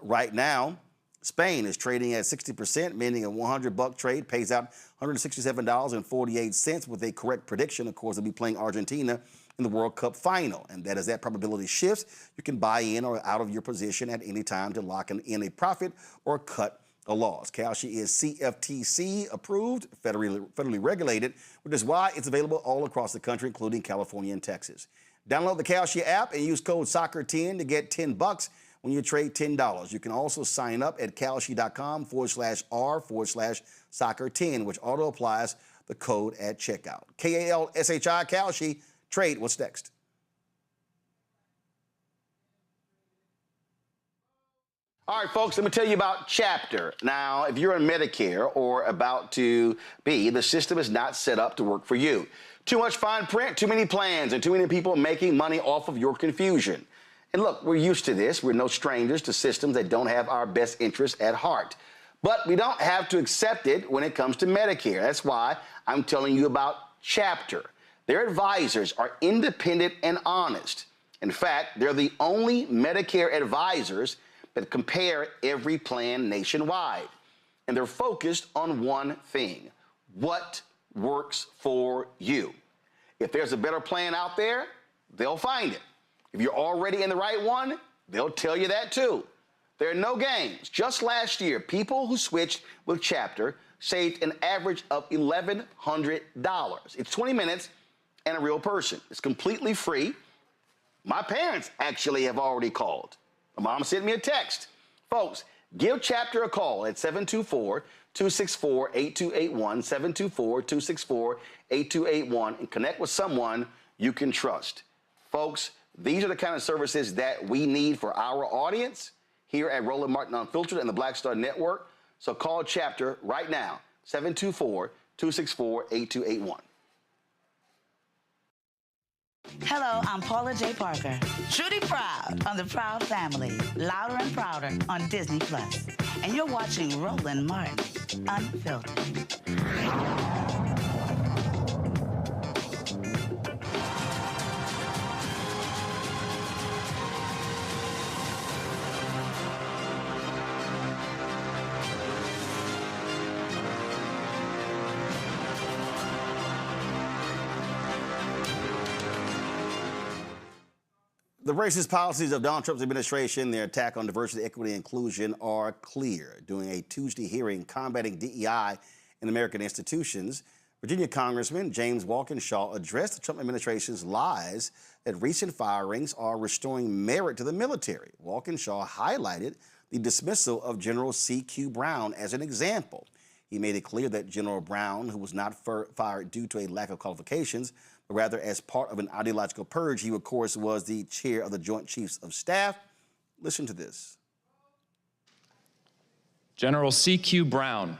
Right now, Spain is trading at 60%, meaning a $100 trade pays out $167.48 with a correct prediction. Of course, they'll be playing Argentina in the World Cup final. And that as that probability shifts, you can buy in or out of your position at any time to lock in a profit or cut a loss. Kalshi is CFTC approved, federally regulated, which is why it's available all across the country, including California and Texas. Download the Kalshi app and use code SOCCER10 to get $10 when you trade $10. You can also sign up at Kalshi.com/R/soccer10, which auto applies the code at checkout. KALSHI, Kalshi. Trade. What's next? All right, folks, let me tell you about Chapter. Now, if you're on Medicare or about to be, the system is not set up to work for you. Too much fine print, too many plans, and too many people making money off of your confusion. And look, we're used to this. We're no strangers to systems that don't have our best interests at heart. But we don't have to accept it when it comes to Medicare. That's why I'm telling you about Chapter. Their advisors are independent and honest. In fact, they're the only Medicare advisors that compare every plan nationwide. And they're focused on one thing: what works for you. If there's a better plan out there, they'll find it. If you're already in the right one, they'll tell you that too. There are no games. Just last year, people who switched with Chapter saved an average of $1,100. It's 20 minutes and a real person. It's completely free. My parents actually have already called. My mom sent me a text. Folks, give Chapter a call at 724-264-8281, 724-264-8281, and connect with someone you can trust. Folks, these are the kind of services that we need for our audience here at Roland Martin Unfiltered and the Black Star Network. So call Chapter right now, 724-264-8281. Hello, I'm Paula J. Parker. Truly proud on the Proud Family, Louder and Prouder on Disney+. And you're watching Roland Martin Unfiltered. The racist policies of Donald Trump's administration, their attack on diversity, equity, and inclusion are clear. During a Tuesday hearing combating DEI in American institutions, Virginia Congressman James Walkinshaw addressed the Trump administration's lies that recent firings are restoring merit to the military. Walkinshaw highlighted the dismissal of General C.Q. Brown as an example. He made it clear that General Brown, who was not fired due to a lack of qualifications, but rather as part of an ideological purge, he, of course, was the chair of the Joint Chiefs of Staff. Listen to this. General C.Q. Brown,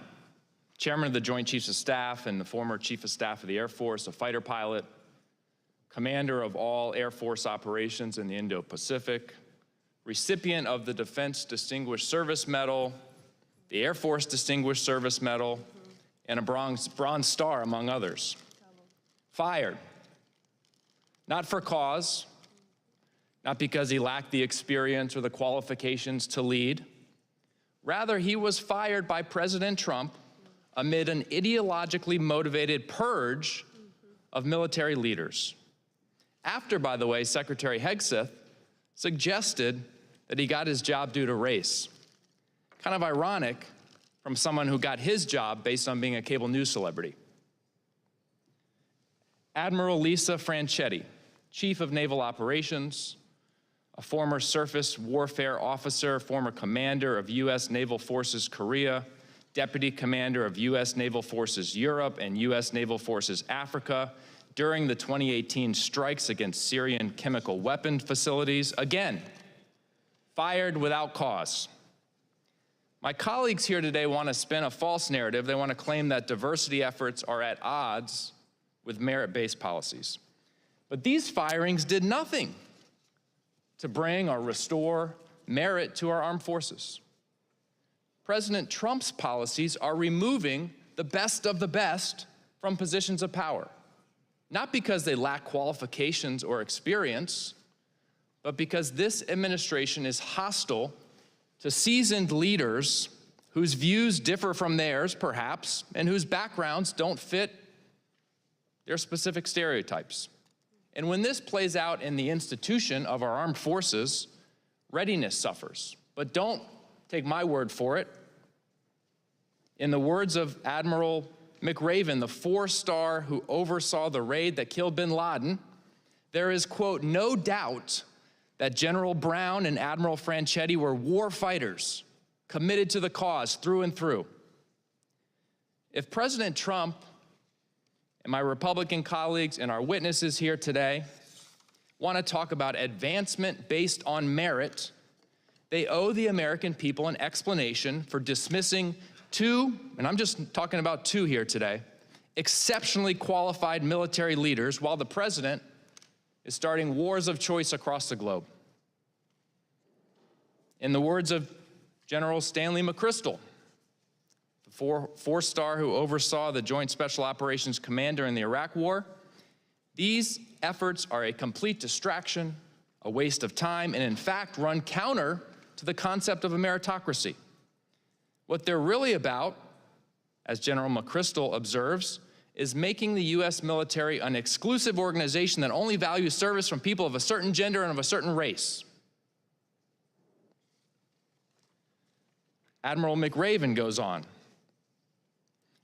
chairman of the Joint Chiefs of Staff and the former Chief of Staff of the Air Force, a fighter pilot, commander of all Air Force operations in the Indo-Pacific, recipient of the Defense Distinguished Service Medal, the Air Force Distinguished Service Medal, and a Bronze Star, among others. Fired. Not for cause, not because he lacked the experience or the qualifications to lead. Rather, he was fired by President Trump amid an ideologically motivated purge of military leaders. After, by the way, Secretary Hegseth suggested that he got his job due to race. Kind of ironic from someone who got his job based on being a cable news celebrity. Admiral Lisa Franchetti, Chief of Naval Operations, a former surface warfare officer, former commander of U.S. Naval Forces Korea, Deputy Commander of U.S. Naval Forces Europe and U.S. Naval Forces Africa during the 2018 strikes against Syrian chemical weapon facilities. Again, fired without cause. My colleagues here today want to spin a false narrative. They want to claim that diversity efforts are at odds with merit-based policies. But these firings did nothing to bring or restore merit to our armed forces. President Trump's policies are removing the best of the best from positions of power, not because they lack qualifications or experience, but because this administration is hostile to seasoned leaders whose views differ from theirs, perhaps, and whose backgrounds don't fit their specific stereotypes. And when this plays out in the institution of our armed forces, readiness suffers. But don't take my word for it. In the words of Admiral McRaven, the four-star who oversaw the raid that killed bin Laden, there is, quote, no doubt that General Brown and Admiral Franchetti were war fighters, committed to the cause through and through. If President Trump and my Republican colleagues and our witnesses here today want to talk about advancement based on merit, they owe the American people an explanation for dismissing two, and I'm just talking about two here today, exceptionally qualified military leaders while the president is starting wars of choice across the globe. In the words of General Stanley McChrystal, the four-star who oversaw the Joint Special Operations Commander in the Iraq War, these efforts are a complete distraction, a waste of time, and in fact run counter to the concept of a meritocracy. What they're really about, as General McChrystal observes, is making the U.S. military an exclusive organization that only values service from people of a certain gender and of a certain race. Admiral McRaven goes on.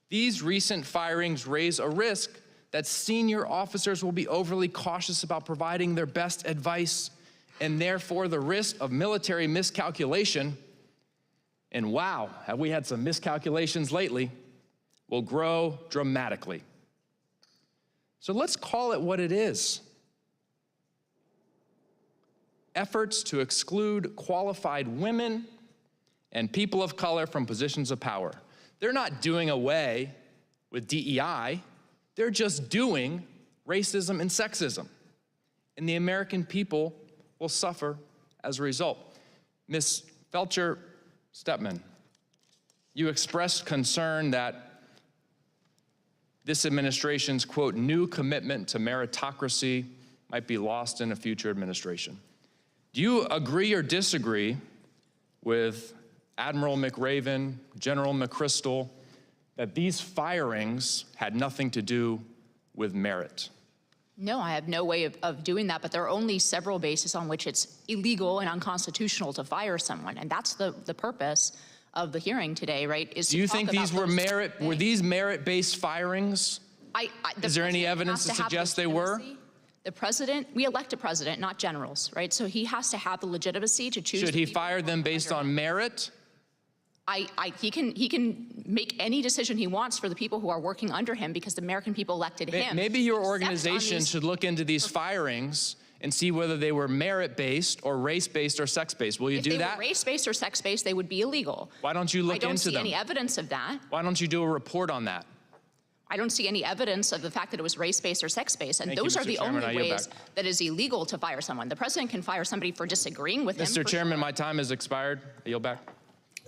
These recent firings raise a risk that senior officers will be overly cautious about providing their best advice, and therefore the risk of military miscalculation, and wow, have we had some miscalculations lately, will grow dramatically. So let's call it what it is. Efforts to exclude qualified women and people of color from positions of power. They're not doing away with DEI, they're just doing racism and sexism. And the American people will suffer as a result. Ms. Felcher-Stepman, you expressed concern that this administration's, quote, new commitment to meritocracy might be lost in a future administration. Do you agree or disagree with Admiral McRaven, General McChrystal, that these firings had nothing to do with merit? No, I have no way of doing that, but there are only several bases on which it's illegal and unconstitutional to fire someone, and that's the purpose of the hearing today, right? Do you think these were merit-based firings? Is there any evidence to suggest they were? The president, we elect a president, not generals, right? So he has to have the legitimacy to choose. Should he fire them based on merit? He can make any decision he wants for the people who are working under him because the American people elected him. Maybe your organization should look into these firings and see whether they were merit-based or race-based or sex-based. Will you do that? If they were race-based or sex-based, they would be illegal. Why don't you look into them? I don't see any evidence of that. Why don't you do a report on that? I don't see any evidence of the fact that it was race-based or sex-based, and those are the only ways that it is illegal to fire someone. The president can fire somebody for disagreeing with him. Mr. Chairman, my time has expired. I yield back.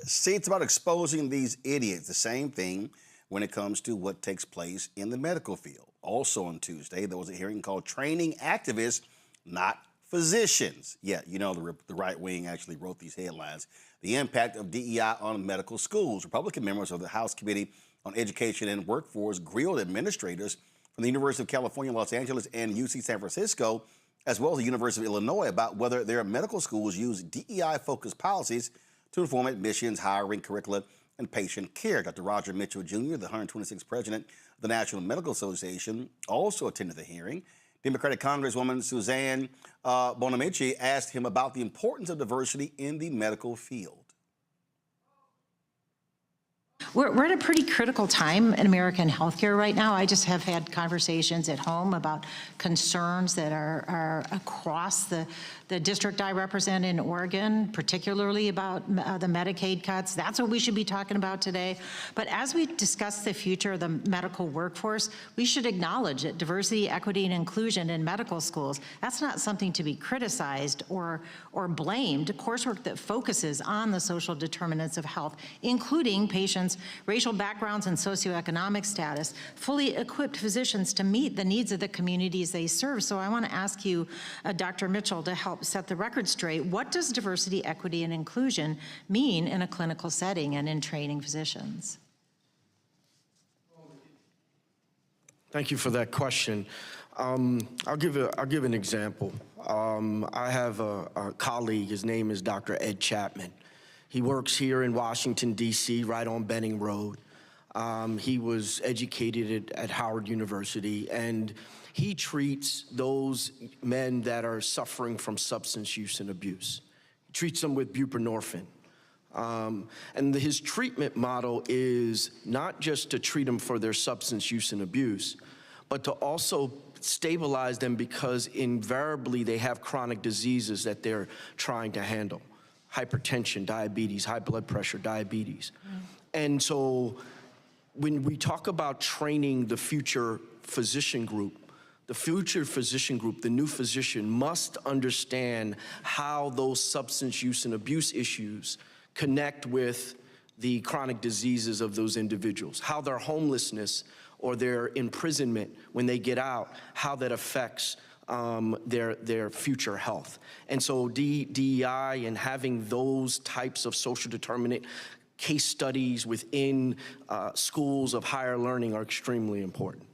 See, it's about exposing these idiots. The same thing when it comes to what takes place in the medical field. Also on Tuesday, there was a hearing called Training Activists, Not Physicians. Yeah, you know, the right wing actually wrote these headlines. The impact of DEI on medical schools. Republican members of the House Committee on Education and Workforce grilled administrators from the University of California, Los Angeles, and UC San Francisco, as well as the University of Illinois, about whether their medical schools use DEI-focused policies to inform admissions, hiring, curricula, and patient care. Dr. Roger Mitchell Jr., the 126th president of the National Medical Association, also attended the hearing. Democratic Congresswoman Suzanne Bonamici asked him about the importance of diversity in the medical field. We're at a pretty critical time in American healthcare right now. I just have had conversations at home about concerns that are across the district I represent in Oregon, particularly about the Medicaid cuts. That's what we should be talking about today. But as we discuss the future of the medical workforce, we should acknowledge that diversity, equity, and inclusion in medical schools, that's not something to be criticized or blamed. Coursework that focuses on the social determinants of health, including patients' racial backgrounds and socioeconomic status, fully equipped physicians to meet the needs of the communities they serve. So I want to ask you, Dr. Mitchell, to help set the record straight. What does diversity, equity, and inclusion mean in a clinical setting and in training physicians? Thank you for that question. I'll give an example. I have a colleague. His name is Dr. Ed Chapman. He works here in Washington, D.C., right on Benning Road. He was educated at Howard University, and he treats those men that are suffering from substance use and abuse. He treats them with buprenorphine. And his treatment model is not just to treat them for their substance use and abuse, but to also stabilize them because invariably they have chronic diseases that they're trying to handle. Hypertension, diabetes, high blood pressure, diabetes. And so when we talk about training the future physician group, The future physician group, the new physician, must understand how those substance use and abuse issues connect with the chronic diseases of those individuals, how their homelessness or their imprisonment when they get out, how that affects their future health. And so DEI and having those types of social determinant case studies within schools of higher learning are extremely important.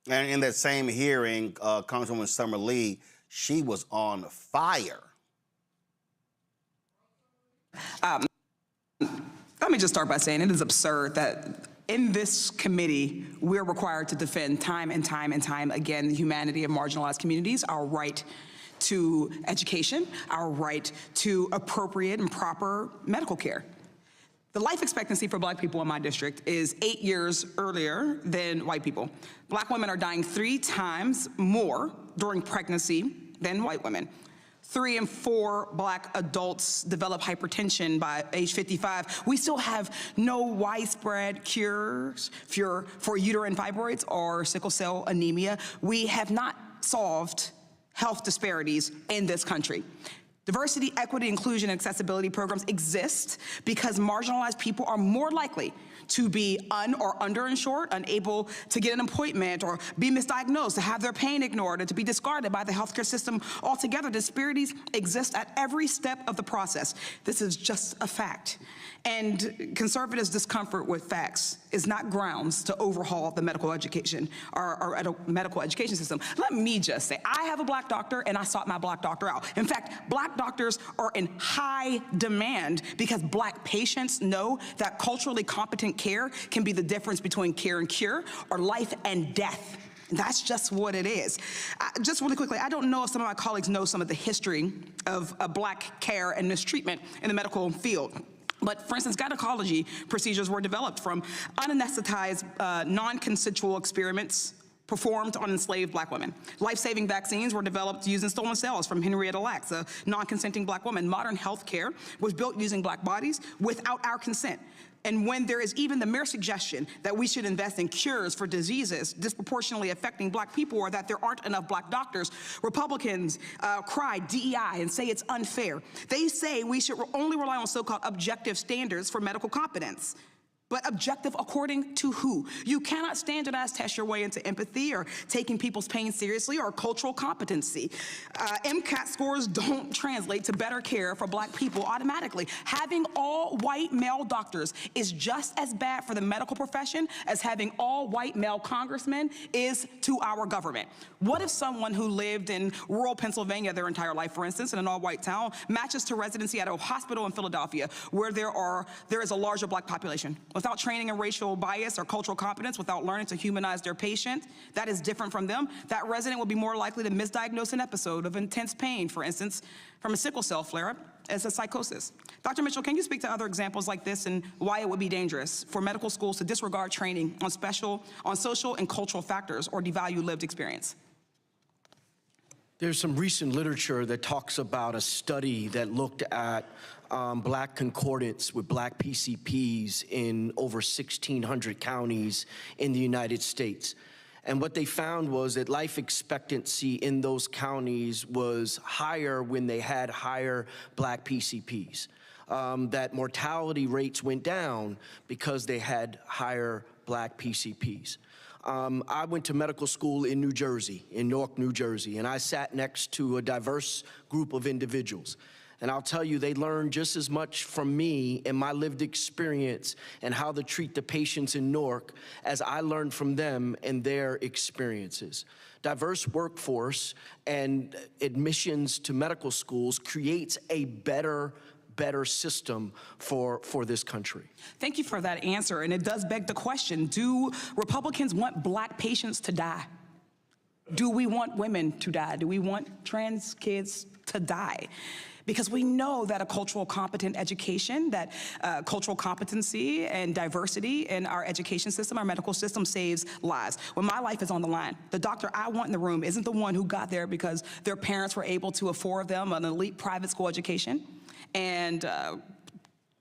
And in that same hearing, Congresswoman Summer Lee, she was on fire. Let me just start by saying it is absurd that in this committee, we're required to defend time and time and time again the humanity of marginalized communities, our right to education, our right to appropriate and proper medical care. The life expectancy for Black people in my district is 8 years earlier than white people. Black women are dying 3 times more during pregnancy than white women. 3 in 4 Black adults develop hypertension by age 55. We still have no widespread cures for uterine fibroids or sickle cell anemia. We have not solved health disparities in this country. Diversity, equity, inclusion, and accessibility programs exist because marginalized people are more likely to be or underinsured, unable to get an appointment, or be misdiagnosed, to have their pain ignored, or to be discarded by the healthcare system altogether. Disparities exist at every step of the process. This is just a fact. And conservatives' discomfort with facts is not grounds to overhaul the medical education or medical education system. Let me just say, I have a Black doctor and I sought my Black doctor out. In fact, Black doctors are in high demand because Black patients know that culturally competent care can be the difference between care and cure, or life and death. That's just what it is. Just really quickly, I don't know if some of my colleagues know some of the history of Black care and mistreatment in the medical field. But for instance, gynecology procedures were developed from unanesthetized, non-consensual experiments performed on enslaved Black women. Life-saving vaccines were developed using stolen cells from Henrietta Lacks, a non-consenting Black woman. Modern health care was built using Black bodies without our consent. And when there is even the mere suggestion that we should invest in cures for diseases disproportionately affecting Black people, or that there aren't enough Black doctors, Republicans cry DEI and say it's unfair. They say we should only rely on so-called objective standards for medical competence. But objective according to who? You cannot standardize test your way into empathy, or taking people's pain seriously, or cultural competency. MCAT scores don't translate to better care for Black people automatically. Having all white male doctors is just as bad for the medical profession as having all white male congressmen is to our government. What if someone who lived in rural Pennsylvania their entire life, for instance, in an all-white town, matches to residency at a hospital in Philadelphia where there is a larger Black population? Without training in racial bias or cultural competence, without learning to humanize their patient that is different from them, that resident will be more likely to misdiagnose an episode of intense pain, for instance, from a sickle cell flare-up, as a psychosis. Dr. Mitchell, can you speak to other examples like this and why it would be dangerous for medical schools to disregard training on social and cultural factors, or devalue lived experience? There's some recent literature that talks about a study that looked at Black concordance with Black PCPs in over 1,600 counties in the United States. And what they found was that life expectancy in those counties was higher when they had higher Black PCPs. That mortality rates went down because they had higher Black PCPs. I went to medical school in New Jersey, in Newark, New Jersey, and I sat next to a diverse group of individuals. And I'll tell you, they learned just as much from me and my lived experience and how to treat the patients in Newark as I learned from them and their experiences. Diverse workforce and admissions to medical schools creates a better system for this country. Thank you for that answer. And it does beg the question, do Republicans want Black patients to die? Do we want women to die? Do we want trans kids to die? Because we know that a cultural competent education, that cultural competency and diversity in our education system, our medical system, saves lives. When my life is on the line, the doctor I want in the room isn't the one who got there because their parents were able to afford them an elite private school education and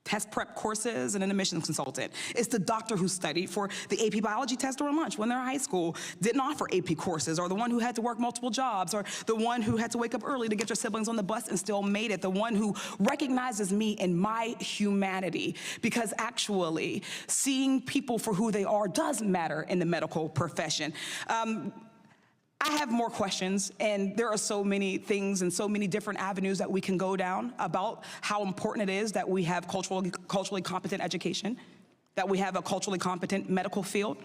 test prep courses and an admissions consultant. It's the doctor who studied for the AP biology test during lunch when they're in high school, didn't offer AP courses, or the one who had to work multiple jobs, or the one who had to wake up early to get your siblings on the bus and still made it, the one who recognizes me and my humanity, because actually seeing people for who they are does matter in the medical profession. I have more questions, and there are so many things and so many different avenues that we can go down about how important it is that we have culturally competent education, that we have a culturally competent medical field.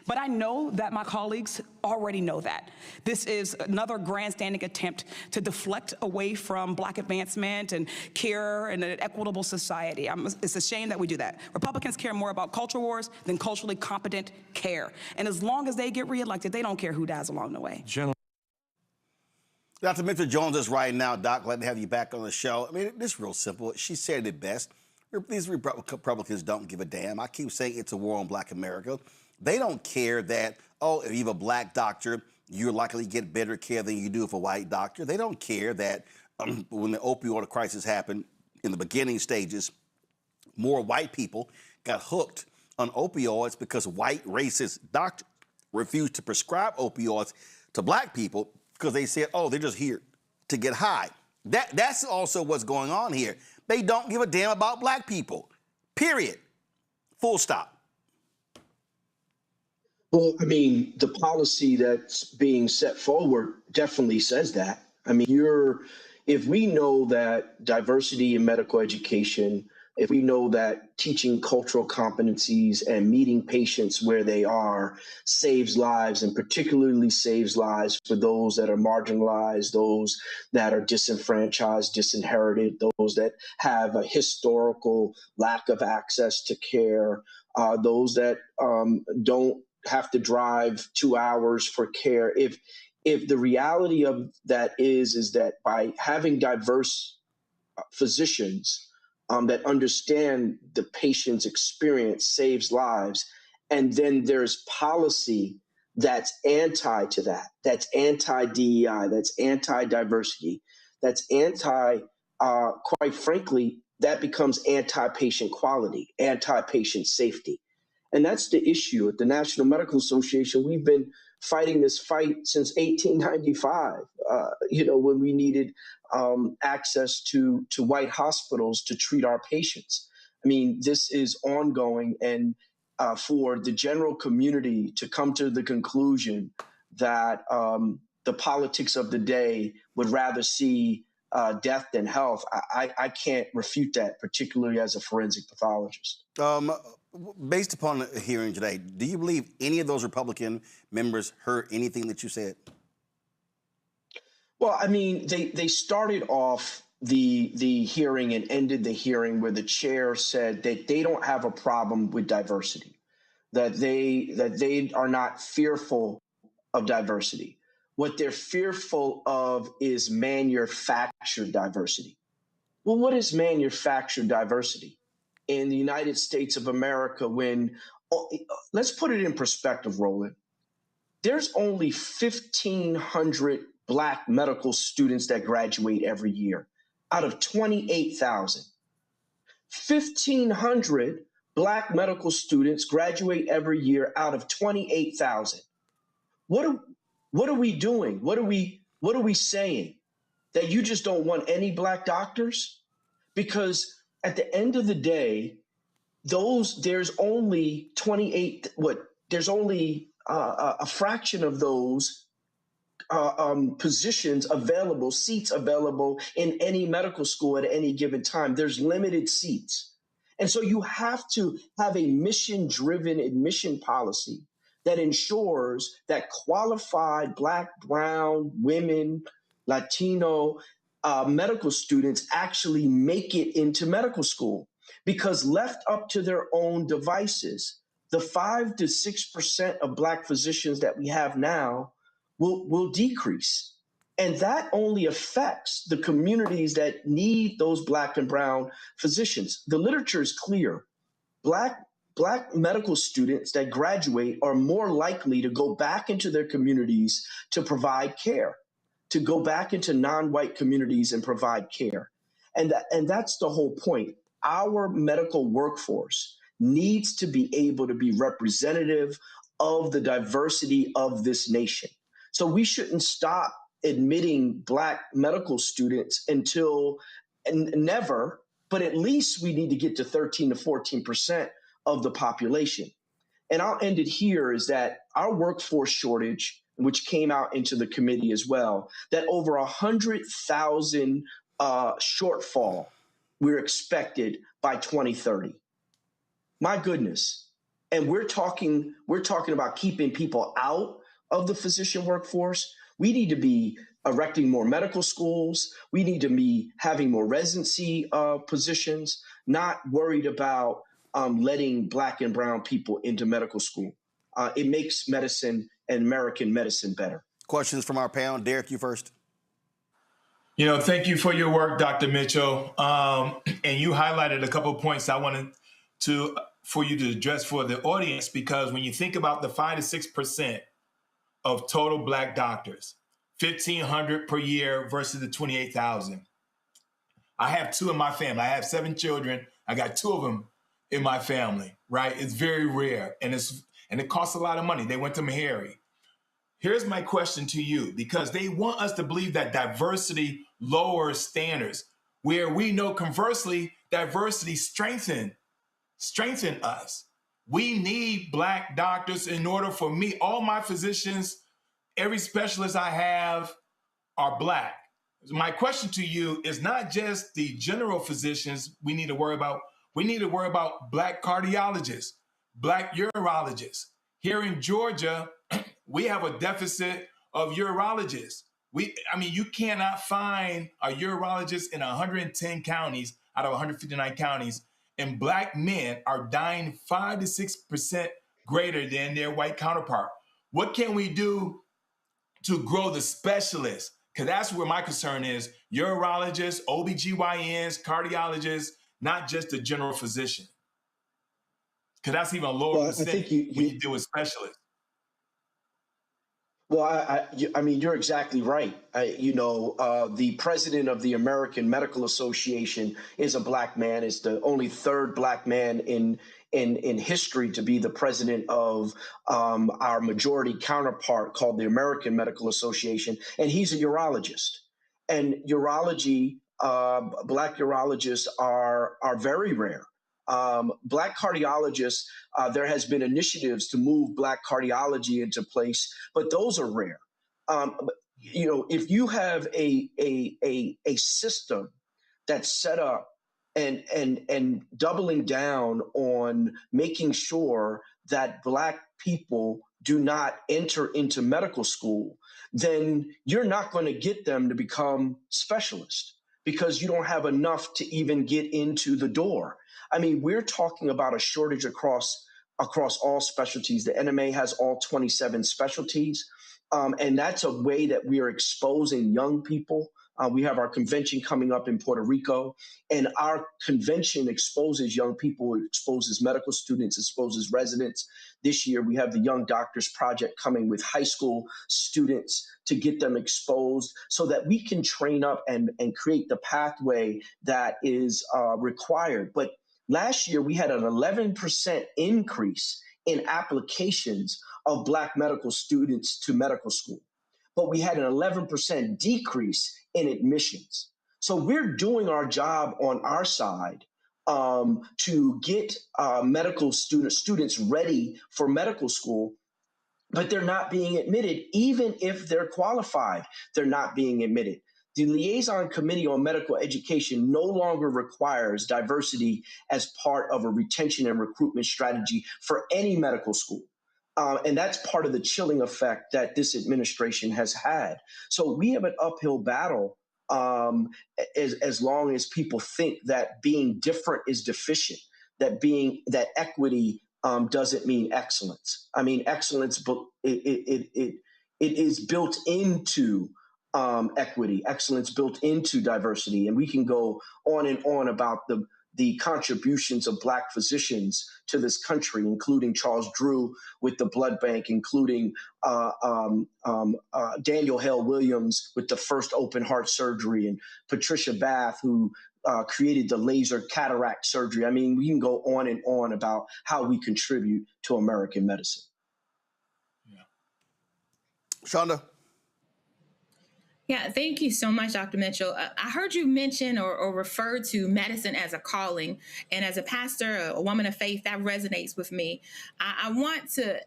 But I know that my colleagues already know that. This is another grandstanding attempt to deflect away from Black advancement and care and an equitable society. It's a shame that we do that. Republicans care more about culture wars than culturally competent care. And as long as they get reelected, they don't care who dies along the way. Dr. Mitchell Jones is right now. Doc, glad to have you back on the show. I mean, it's real simple. She said it best. These Republicans don't give a damn. I keep saying it's a war on Black America. They don't care that, oh, if you have a Black doctor, you're likely to get better care than you do if a white doctor. They don't care that when the opioid crisis happened in the beginning stages, more white people got hooked on opioids because white racist doctors refused to prescribe opioids to Black people because they said, oh, they're just here to get high. That's also what's going on here. They don't give a damn about Black people, period. Full stop. Well, I mean, the policy that's being set forward definitely says that. I mean, if we know that diversity in medical education, if we know that teaching cultural competencies and meeting patients where they are saves lives, and particularly saves lives for those that are marginalized, those that are disenfranchised, disinherited, those that have a historical lack of access to care, those that don't have to drive 2 hours for care. If the reality of that is that by having diverse physicians that understand the patient's experience saves lives, and then there's policy that's anti to that, that's anti-DEI, that's anti-diversity, that's quite frankly, that becomes anti-patient quality, anti-patient safety. And that's the issue. At the National Medical Association, we've been fighting this fight since 1895, when we needed access to white hospitals to treat our patients. I mean, this is ongoing. And for the general community to come to the conclusion that the politics of the day would rather see death than health, I can't refute that, particularly as a forensic pathologist. Based upon the hearing today, do you believe any of those Republican members heard anything that you said? Well, I mean, they started off the hearing and ended the hearing where the chair said that they don't have a problem with diversity, that they are not fearful of diversity. What they're fearful of is manufactured diversity. Well, what is manufactured diversity? In the United States of America, let's put it in perspective, Roland, there's only 1,500 Black medical students that graduate every year out of 28,000. 1,500 Black medical students graduate every year out of 28,000. What are we doing? What are we saying? That you just don't want any Black doctors? Because at the end of the day, there's only 28. There's only a fraction of those positions available, seats available in any medical school at any given time. There's limited seats, and so you have to have a mission-driven admission policy that ensures that qualified Black, brown, women, Latino medical students actually make it into medical school, because left up to their own devices, the 5 to 6% of Black physicians that we have now will decrease. And that only affects the communities that need those Black and brown physicians. The literature is clear. Black medical students that graduate are more likely to go back into their communities to provide care, to go back into non-white communities and provide care. And that's the whole point. our medical workforce needs to be able to be representative of the diversity of this nation. So we shouldn't stop admitting Black medical students until never, but at least we need to get to 13 to 14% of the population. And I'll end it here is that our workforce shortage, which came out into the committee as well, that over 100,000 shortfall we're expected by 2030. My goodness. And we're talking about keeping people out of the physician workforce. We need to be erecting more medical schools. We need to be having more residency positions, not worried about letting Black and brown people into medical school. It makes medicine and American medicine better. Questions from our panel. Derek, you first. Thank you for your work, Dr. Mitchell. And you highlighted a couple of points I wanted for you to address for the audience, because when you think about the 5 to 6% of total Black doctors, 1,500 per year versus the 28,000. I have 2 in my family. I have 7 children. I got 2 of them in my family, right? It's very rare, and it costs a lot of money. They went to Meharry. Here's my question to you, because they want us to believe that diversity lowers standards, where we know conversely, diversity strengthen us. We need Black doctors in order for me, all my physicians, every specialist I have are Black. My question to you is not just the general physicians we need to worry about. We need to worry about Black cardiologists, Black urologists. Here in Georgia, we have a deficit of urologists. You cannot find a urologist in 110 counties out of 159 counties, and Black men are dying 5 to 6% greater than their white counterpart. What can we do to grow the specialists? Because that's where my concern is: urologists, OBGYNs, cardiologists, not just the general physician. Because that's even a lower percent when you deal with specialists. Well, you're exactly right. The president of the American Medical Association is a Black man. Is the only 3rd Black man in history to be the president of our majority counterpart called the American Medical Association, and he's a urologist. And urology, Black urologists are very rare. Black cardiologists, there has been initiatives to move Black cardiology into place, but those are rare. If you have a system that's set up and doubling down on making sure that Black people do not enter into medical school, then you're not going to get them to become specialists because you don't have enough to even get into the door. We're talking about a shortage across all specialties. The NMA has all 27 specialties, and that's a way that we are exposing young people. We have our convention coming up in Puerto Rico, and our convention exposes young people, exposes medical students, exposes residents. This year, we have the Young Doctors Project coming with high school students to get them exposed so that we can train up and create the pathway that is required. But last year, we had an 11% increase in applications of Black medical students to medical school, but we had an 11% decrease in admissions. So we're doing our job on our side to get medical students ready for medical school, but they're not being admitted. Even if they're qualified, they're not being admitted. The Liaison Committee on Medical Education no longer requires diversity as part of a retention and recruitment strategy for any medical school. And that's part of the chilling effect that this administration has had. So we have an uphill battle as long as people think that being different is deficient, that equity doesn't mean excellence. Excellence, it is built into equity, excellence built into diversity. And we can go on and on about the contributions of Black physicians to this country, including Charles Drew with the blood bank, including Daniel Hale Williams with the first open heart surgery, and Patricia Bath, who created the laser cataract surgery. I mean, we can go on and on about how we contribute to American medicine. Shonda. Yeah, thank you so much, Dr. Mitchell. I heard you mention or refer to medicine as a calling. And as a pastor, a woman of faith, that resonates with me. I want to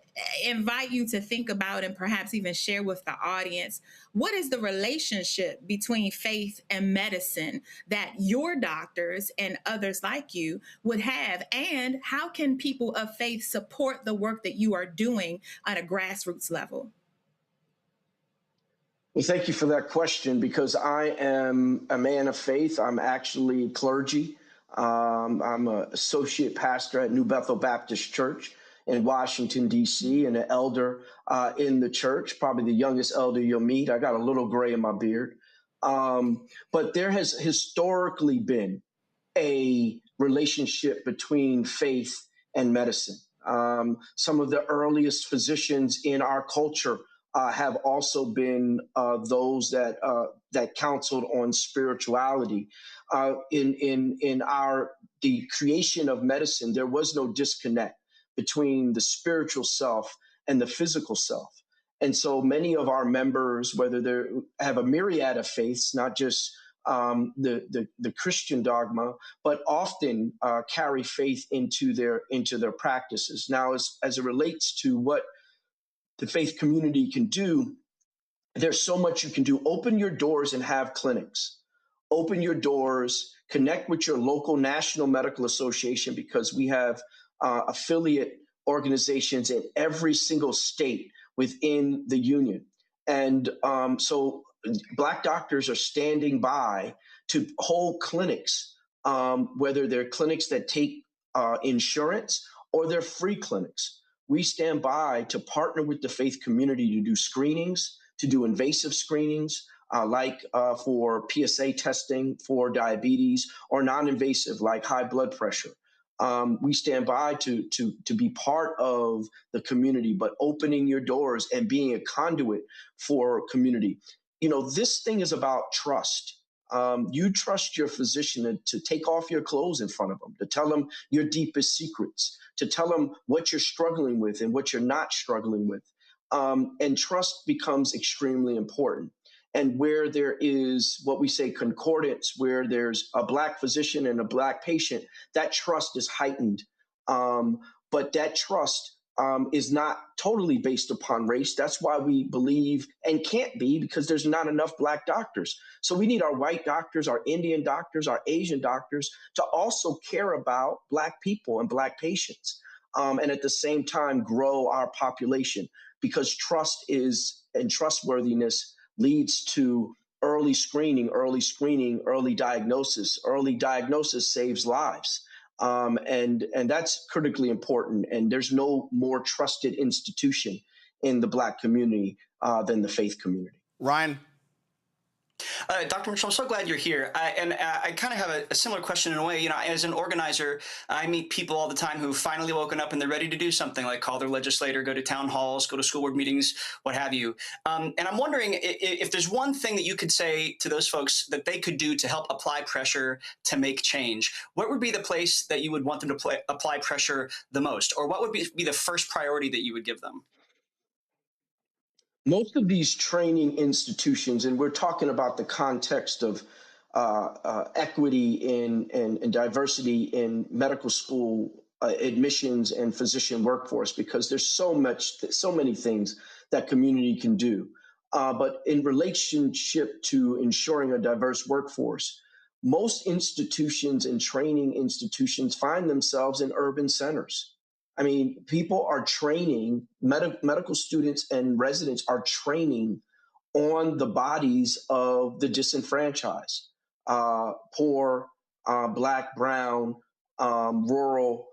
invite you to think about and perhaps even share with the audience, what is the relationship between faith and medicine that your doctors and others like you would have? And how can people of faith support the work that you are doing at a grassroots level? Well, thank you for that question, because I am a man of faith. I'm actually clergy. I'm an associate pastor at New Bethel Baptist Church in Washington, D.C., and an elder in the church, probably the youngest elder you'll meet. I got a little gray in my beard. But there has historically been a relationship between faith and medicine. Some of the earliest physicians in our culture have also been those that counseled on spirituality. In the creation of medicine, there was no disconnect between the spiritual self and the physical self. And so many of our members, whether they have a myriad of faiths, not just the Christian dogma, but often carry faith into their practices. Now, as it relates to what the faith community can do, there's so much you can do. Open your doors and have clinics. Open your doors, connect with your local National Medical Association, because we have affiliate organizations in every single state within the union. And so Black doctors are standing by to hold clinics, whether they're clinics that take insurance or they're free clinics. We stand by to partner with the faith community to do screenings, to do invasive screenings, like for PSA testing for diabetes, or non-invasive like high blood pressure. We stand by to be part of the community, but opening your doors and being a conduit for community. You know, this thing is about trust. You trust your physician to take off your clothes in front of them, to tell them your deepest secrets, to tell them what you're struggling with and what you're not struggling with. And trust becomes extremely important. And where there is what we say concordance, where there's a Black physician and a Black patient, that trust is heightened. But that trust is not totally based upon race. That's why we believe, and can't be, because there's not enough Black doctors. So we need our white doctors, our Indian doctors, our Asian doctors to also care about Black people and Black patients. And at the same time, grow our population, because trust and trustworthiness leads to early screening, early diagnosis. Early diagnosis saves lives. And that's critically important. And there's no more trusted institution in the Black community than the faith community. Ryan? Dr. Mitchell, I'm so glad you're here. I kind of have a similar question in a way. You know, as an organizer, I meet people all the time who've finally woken up and they're ready to do something, like call their legislator, go to town halls, go to school board meetings, what have you. And I'm wondering if there's one thing that you could say to those folks that they could do to help apply pressure to make change. What would be the place that you would want them to apply pressure the most? Or what would be the first priority that you would give them? Most of these training institutions, and we're talking about the context of equity and diversity in medical school admissions and physician workforce, because there's so many things that community can do. But in relationship to ensuring a diverse workforce, most institutions and training institutions find themselves in urban centers. I mean, people are training, medical students and residents are training on the bodies of the disenfranchised, poor, Black, brown, rural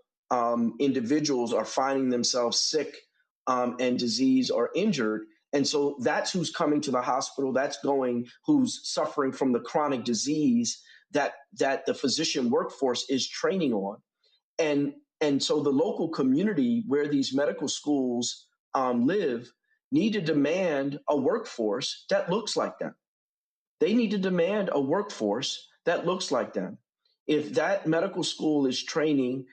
individuals are finding themselves sick and diseased or injured. And so that's who's coming to the hospital. That's who's suffering from the chronic disease that the physician workforce is training on. And so the local community where these medical schools live need to demand a workforce that looks like them. They need to demand a workforce that looks like them. if that medical school is training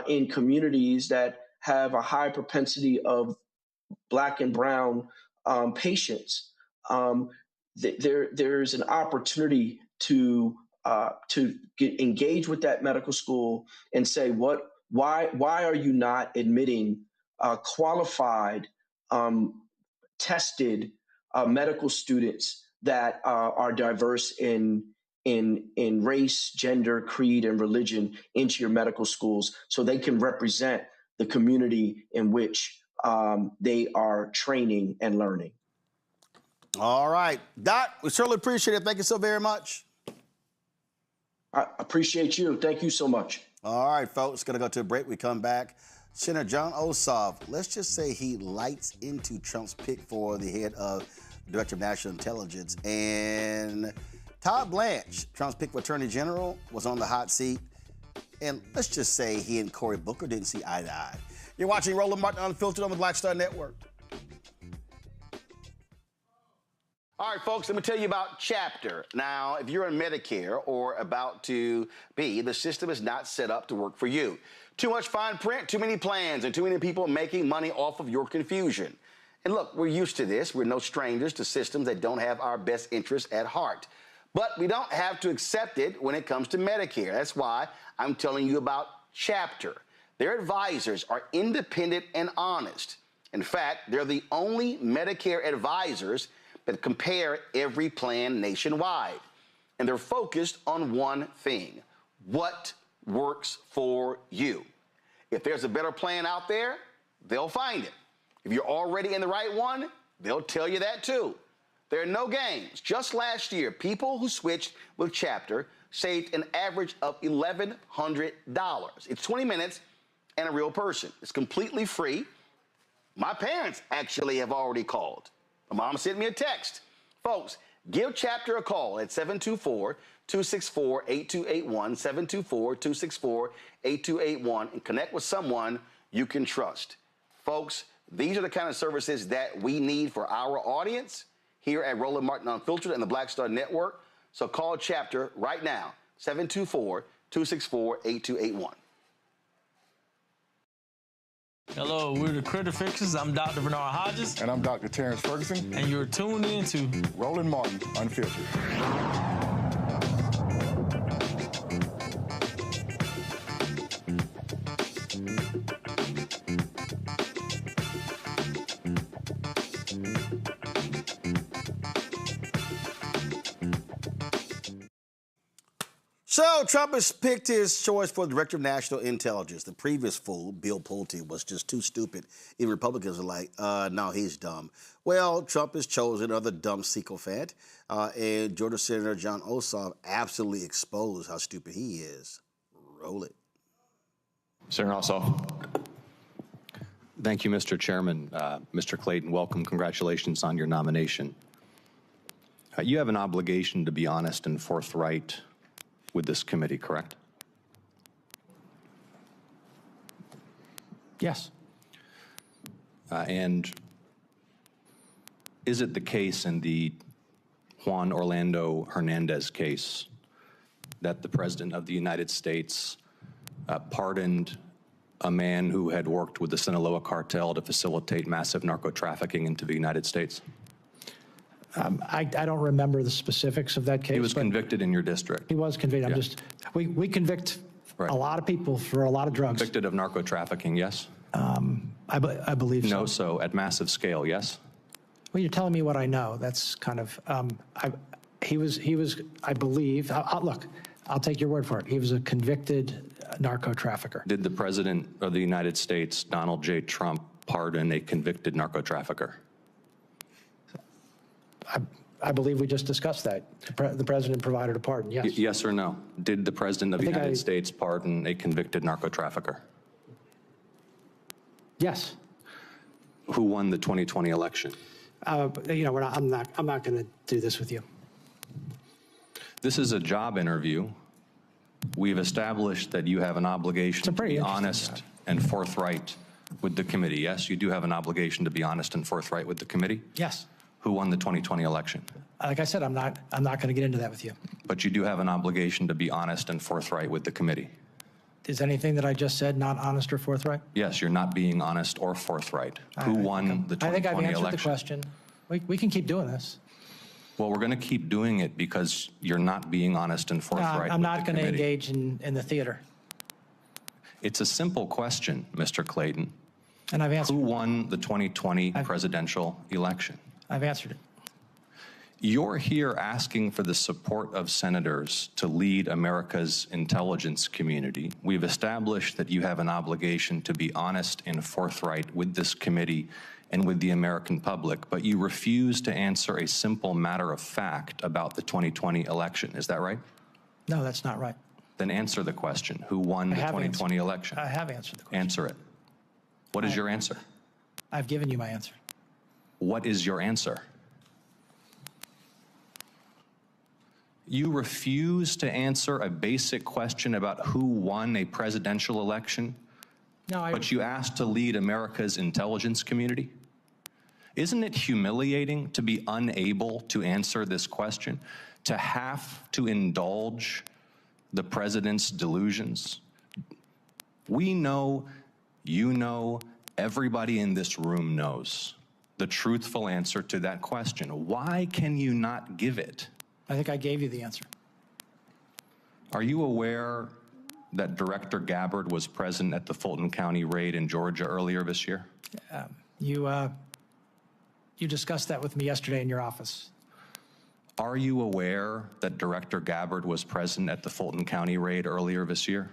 in communities that have a high propensity of Black and brown patients, there's an opportunity to engage with that medical school and say, why are you not admitting qualified, tested medical students that are diverse in race, gender, creed, and religion into your medical schools so they can represent the community in which they are training and learning. All right. Doc, we certainly appreciate it. Thank you so very much. I appreciate you. Thank you so much. All right, folks, going to go to a break. We come back. Senator Jon Ossoff, let's just say he lights into Trump's pick for the head of the Director of National Intelligence. And Todd Blanche, Trump's pick for Attorney General, was on the hot seat. And let's just say he and Cory Booker didn't see eye to eye. You're watching Roland Martin Unfiltered on the Black Star Network. All right, folks, let me tell you about Chapter. Now, if you're on Medicare or about to be, the system is not set up to work for you. Too much fine print, too many plans, and too many people making money off of your confusion. And look, we're used to this. We're no strangers to systems that don't have our best interests at heart. But we don't have to accept it when it comes to Medicare. That's why I'm telling you about Chapter. Their advisors are independent and honest. In fact, they're the only Medicare advisors that compare every plan nationwide. And they're focused on one thing: what works for you. If there's a better plan out there, they'll find it. If you're already in the right one, they'll tell you that too. There are no games. Just last year, people who switched with Chapter saved an average of $1,100. It's 20 minutes and a real person. It's completely free. My parents actually have already called. My mom sent me a text. Folks, give Chapter a call at 724-264-8281, 724-264-8281, and connect with someone you can trust. Folks, these are the kind of services that we need for our audience here at Roland Martin Unfiltered and the Black Star Network. So call Chapter right now, 724-264-8281. Hello, we're the Critter Fixers. I'm Dr. Bernard Hodges. And I'm Dr. Terrence Ferguson. And you're tuned in to Roland Martin Unfiltered. So Trump has picked his choice for the Director of National Intelligence. The previous fool, Bill Pulte, was just too stupid. Even Republicans are like, no, he's dumb. Well, Trump has chosen another dumb sycophant, and Georgia Senator Jon Ossoff absolutely exposed how stupid he is. Roll it. Senator Ossoff. Thank you, Mr. Chairman. Mr. Clayton, welcome. Congratulations on your nomination. You have an obligation to be honest and forthright with this committee, correct? Yes. And is it the case in the Juan Orlando Hernandez case that the President of the United States pardoned a man who had worked with the Sinaloa cartel to facilitate massive narco trafficking into the United States? I don't remember the specifics of that case. He was convicted in your district. He was convicted. Yeah. We convict a lot of people for a lot of drugs. Convicted of narco trafficking, yes? I believe so. No, so at massive scale, yes? Well, you're telling me what I know. That's kind of, he was, I believe, look, I'll take your word for it. He was a convicted narco trafficker. Did the President of the United States, Donald J. Trump, pardon a convicted narco trafficker? I believe we just discussed that. The President provided a pardon, yes. Yes or no? Did the President of the United States pardon a convicted narco trafficker? Yes. Who won the 2020 election? You know, I'm not going to do this with you. This is a job interview. We've established that you have an obligation to be honest and forthright with the committee. Yes, you do have an obligation to be honest and forthright with the committee? Yes. Who won the 2020 election? Like I said, I'm not going to get into that with you. But you do have an obligation to be honest and forthright with the committee. Is anything that I just said not honest or forthright? Yes, you're not being honest or forthright. Who won the 2020 election? I think I've answered the question. We can keep doing this. Well, we're going to keep doing it because you're not being honest and forthright. I'm not going to engage in the theater. It's a simple question, Mr. Clayton. And I've answered. Who won the 2020 presidential election? I've answered it. You're here asking for the support of senators to lead America's intelligence community. We've established that you have an obligation to be honest and forthright with this committee and with the American public, but you refuse to answer a simple matter of fact about the 2020 election. Is that right? No, that's not right. Then answer the question. Who won the 2020 election? I have answered the question. Answer it. What is your answer? I've given you my answer. What is your answer? You refuse to answer a basic question about who won a presidential election, but you asked to lead America's intelligence community? Isn't it humiliating to be unable to answer this question, to have to indulge the president's delusions? We know, you know, everybody in this room knows the truthful answer to that question. Why can you not give it? I think I gave you the answer. Are you aware that Director Gabbard was present at the Fulton County raid in Georgia earlier this year? You discussed that with me yesterday in your office. Are you aware that Director Gabbard was present at the Fulton County raid earlier this year?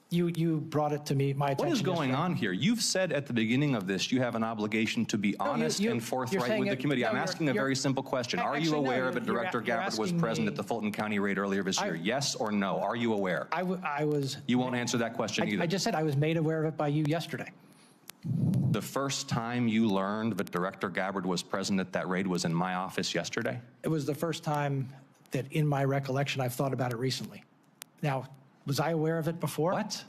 You brought it to me, my attention. What is going on here? You've said at the beginning of this you have an obligation to be honest and forthright with the committee. I'm asking a very simple question. Are you aware that Director Gabbard was present at the Fulton County raid earlier this year? Yes or no? Are you aware? I was. You won't answer that question either. I just said I was made aware of it by you yesterday. The first time you learned that Director Gabbard was present at that raid was in my office yesterday? It was the first time that in my recollection I've thought about it recently. Now, was I aware of it before? What?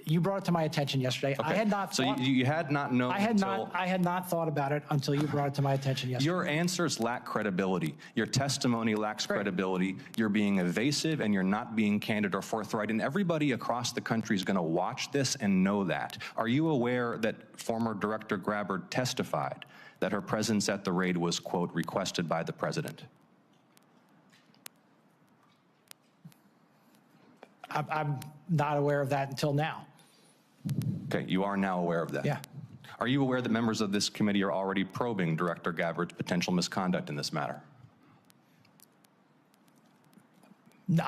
You brought it to my attention yesterday. Okay. I had not. So you had not known. I had not thought about it until you brought it to my attention yesterday. Your answers lack credibility. Your testimony lacks credibility. You're being evasive and you're not being candid or forthright. And everybody across the country is going to watch this and know that. Are you aware that former Director Gabbard testified that her presence at the raid was, quote, requested by the president? I'm not aware of that until now. Okay, you are now aware of that. Yeah. Are you aware that members of this committee are already probing Director Gabbard's potential misconduct in this matter? No,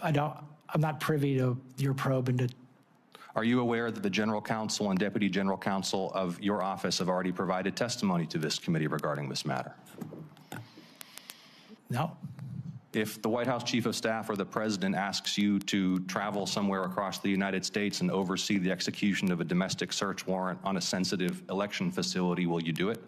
I don't. I'm not privy to your probe into. Are you aware that the General Counsel and Deputy General Counsel of your office have already provided testimony to this committee regarding this matter? No. If the White House Chief of Staff or the President asks you to travel somewhere across the United States and oversee the execution of a domestic search warrant on a sensitive election facility, will you do it?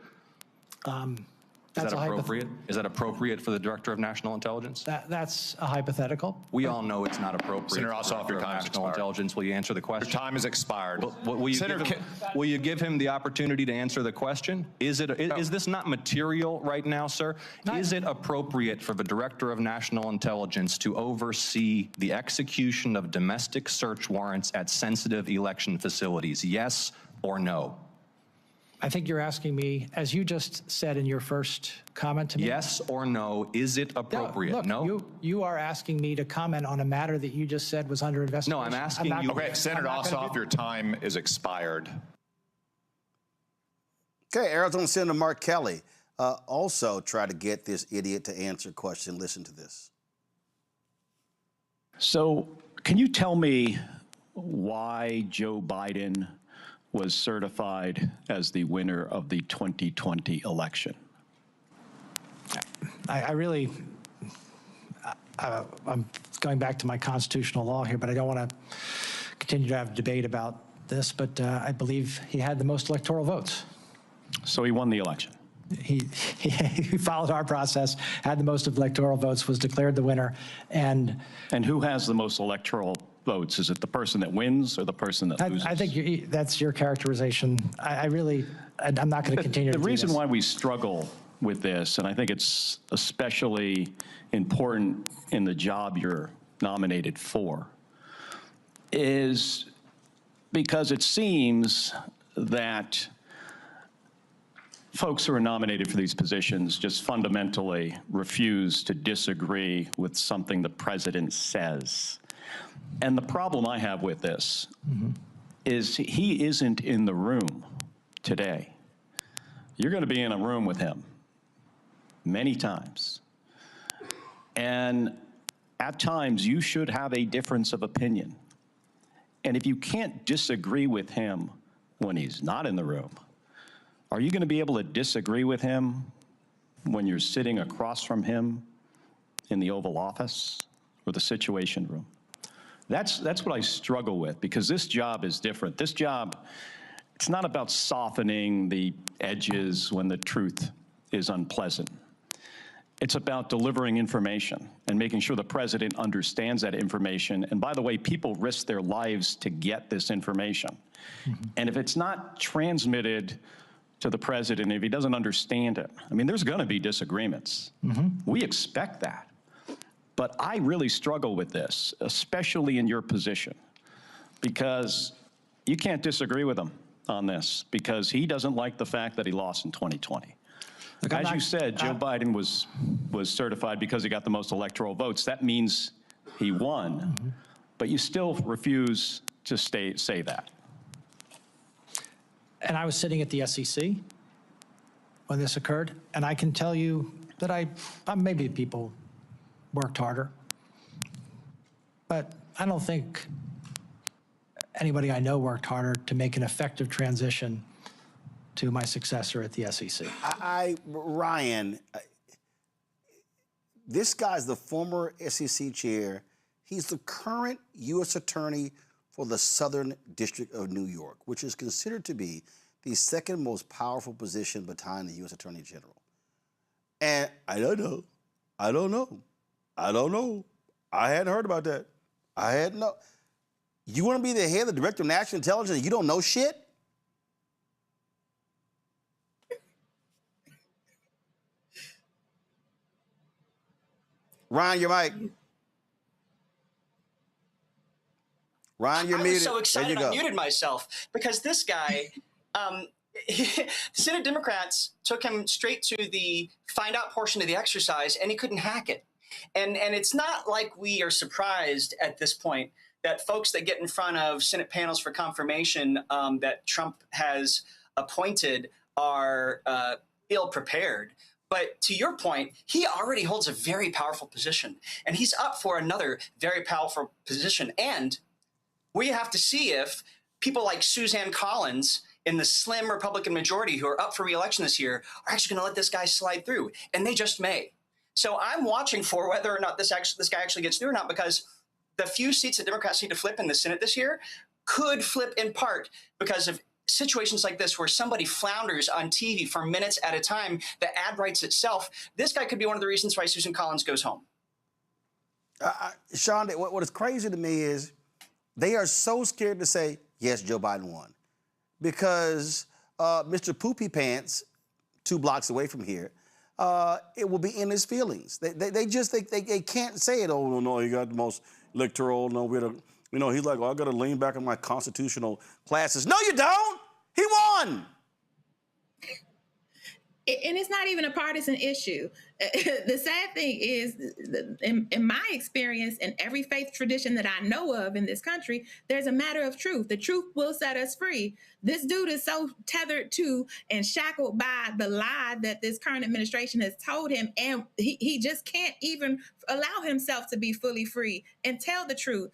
Is that appropriate? Is that appropriate for the Director of National Intelligence? That's a hypothetical. We all know it's not appropriate. Senator for the Ossoff, your Director of time has National expired. Intelligence. Will you answer the question? Your time has expired. Will you give him the opportunity to answer the question? Is this not material right now, sir? Is it appropriate for the Director of National Intelligence to oversee the execution of domestic search warrants at sensitive election facilities? Yes or no? I think you're asking me, as you just said in your first comment to me. Yes or no, is it appropriate? No? You are asking me to comment on a matter that you just said was under investigation. No, I'm asking you. Okay, Senator Ossoff, your time is expired. Okay, Arizona Senator Mark Kelly also tried to get this idiot to answer a question. Listen to this. So, can you tell me why Joe Biden was certified as the winner of the 2020 election? I'm going back to my constitutional law here, but I don't want to continue to have a debate about this, but I believe he had the most electoral votes. So he won the election? He followed our process, had the most electoral votes, was declared the winner, and who has the most electoral votes? Is it the person that wins or the person that loses? I think that's your characterization. I'm not going to continue to do The reason this. why we struggle with this, and I think it's especially important in the job you're nominated for, is because it seems that folks who are nominated for these positions just fundamentally refuse to disagree with something the president says. And the problem I have with this is he isn't in the room today. You're going to be in a room with him many times. And at times, you should have a difference of opinion. And if you can't disagree with him when he's not in the room, are you going to be able to disagree with him when you're sitting across from him in the Oval Office or the Situation Room? That's what I struggle with, because this job is different. This job, it's not about softening the edges when the truth is unpleasant. It's about delivering information and making sure the president understands that information. And by the way, people risk their lives to get this information. And if it's not transmitted to the president, if he doesn't understand it, I mean, there's going to be disagreements. We expect that. But I really struggle with this, especially in your position, because you can't disagree with him on this, because he doesn't like the fact that he lost in 2020. Look, as you said, Joe Biden was certified because he got the most electoral votes. That means he won, but you still refuse to say that. And I was sitting at the SEC when this occurred, and I can tell you that maybe people worked harder, but I don't think anybody I know worked harder to make an effective transition to my successor at the SEC. Ryan, this guy's the former SEC chair. He's the current U.S. attorney for the Southern District of New York, which is considered to be the second most powerful position behind the U.S. Attorney General. And I don't know. I hadn't heard about that. You want to be the head of the Director of National Intelligence and you don't know shit? Ryan, your mic. Ryan, you're muted. I was so excited I muted myself because this guy, Senate Democrats took him straight to the find out portion of the exercise and he couldn't hack it. And it's not like we are surprised at this point that folks that get in front of Senate panels for confirmation that Trump has appointed are ill prepared. But to your point, he already holds a very powerful position, and he's up for another very powerful position. And we have to see if people like Suzanne Collins in the slim Republican majority who are up for re-election this year are actually going to let this guy slide through, and they just may. So I'm watching for whether or not this guy actually gets through or not, because the few seats that Democrats need to flip in the Senate this year could flip in part because of situations like this where somebody flounders on TV for minutes at a time, the ad writes itself. This guy could be one of the reasons why Susan Collins goes home. Sean, what is crazy to me is they are so scared to say, yes, Joe Biden won. Because Mr. Poopy Pants, 2 blocks away from here, it will be in his feelings. They can't say it, oh, no, he got the most electoral, he's like, oh, I got to lean back on my constitutional classes. No, you don't. He won. And it's not even a partisan issue. The sad thing is, in my experience, in every faith tradition that I know of in this country, there's a matter of truth. The truth will set us free. This dude is so tethered to and shackled by the lie that this current administration has told him, and he just can't even allow himself to be fully free and tell the truth.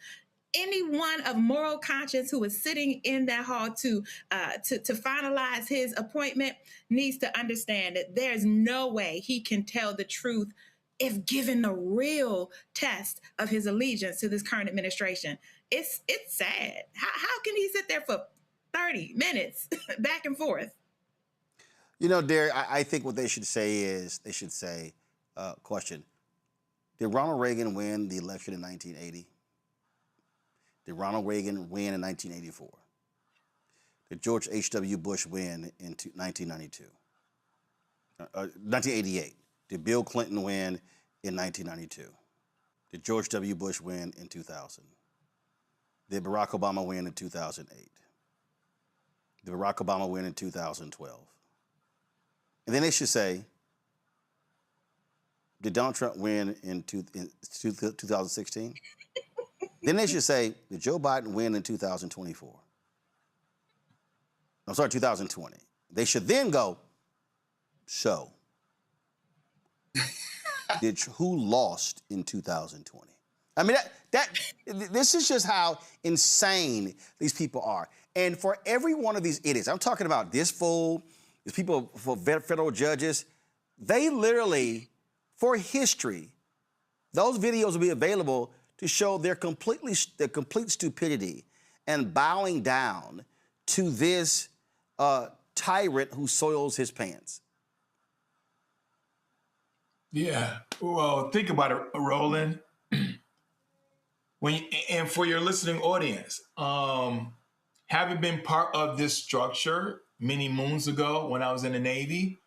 Anyone of moral conscience who is sitting in that hall to finalize his appointment needs to understand that there's no way he can tell the truth if given the real test of his allegiance to this current administration. It's sad. How can he sit there for 30 minutes back and forth? Derek, I think what they should say is, question, did Ronald Reagan win the election in 1980? Did Ronald Reagan win in 1984? Did George H.W. Bush win in 1992? 1988. Did Bill Clinton win in 1992? Did George W. Bush win in 2000? Did Barack Obama win in 2008? Did Barack Obama win in 2012? And then they should say, did Donald Trump win in 2016? Then they should say, did Joe Biden win in 2024? I'm sorry, 2020. They should then go, so, who lost in 2020? I mean, this is just how insane these people are. And for every one of these idiots, I'm talking about this fool, these people for federal judges, they literally, for history, those videos will be available to show their complete stupidity and bowing down to this tyrant who soils his pants. Yeah, well, think about it, Roland. And for your listening audience, having been part of this structure many moons ago when I was in the Navy,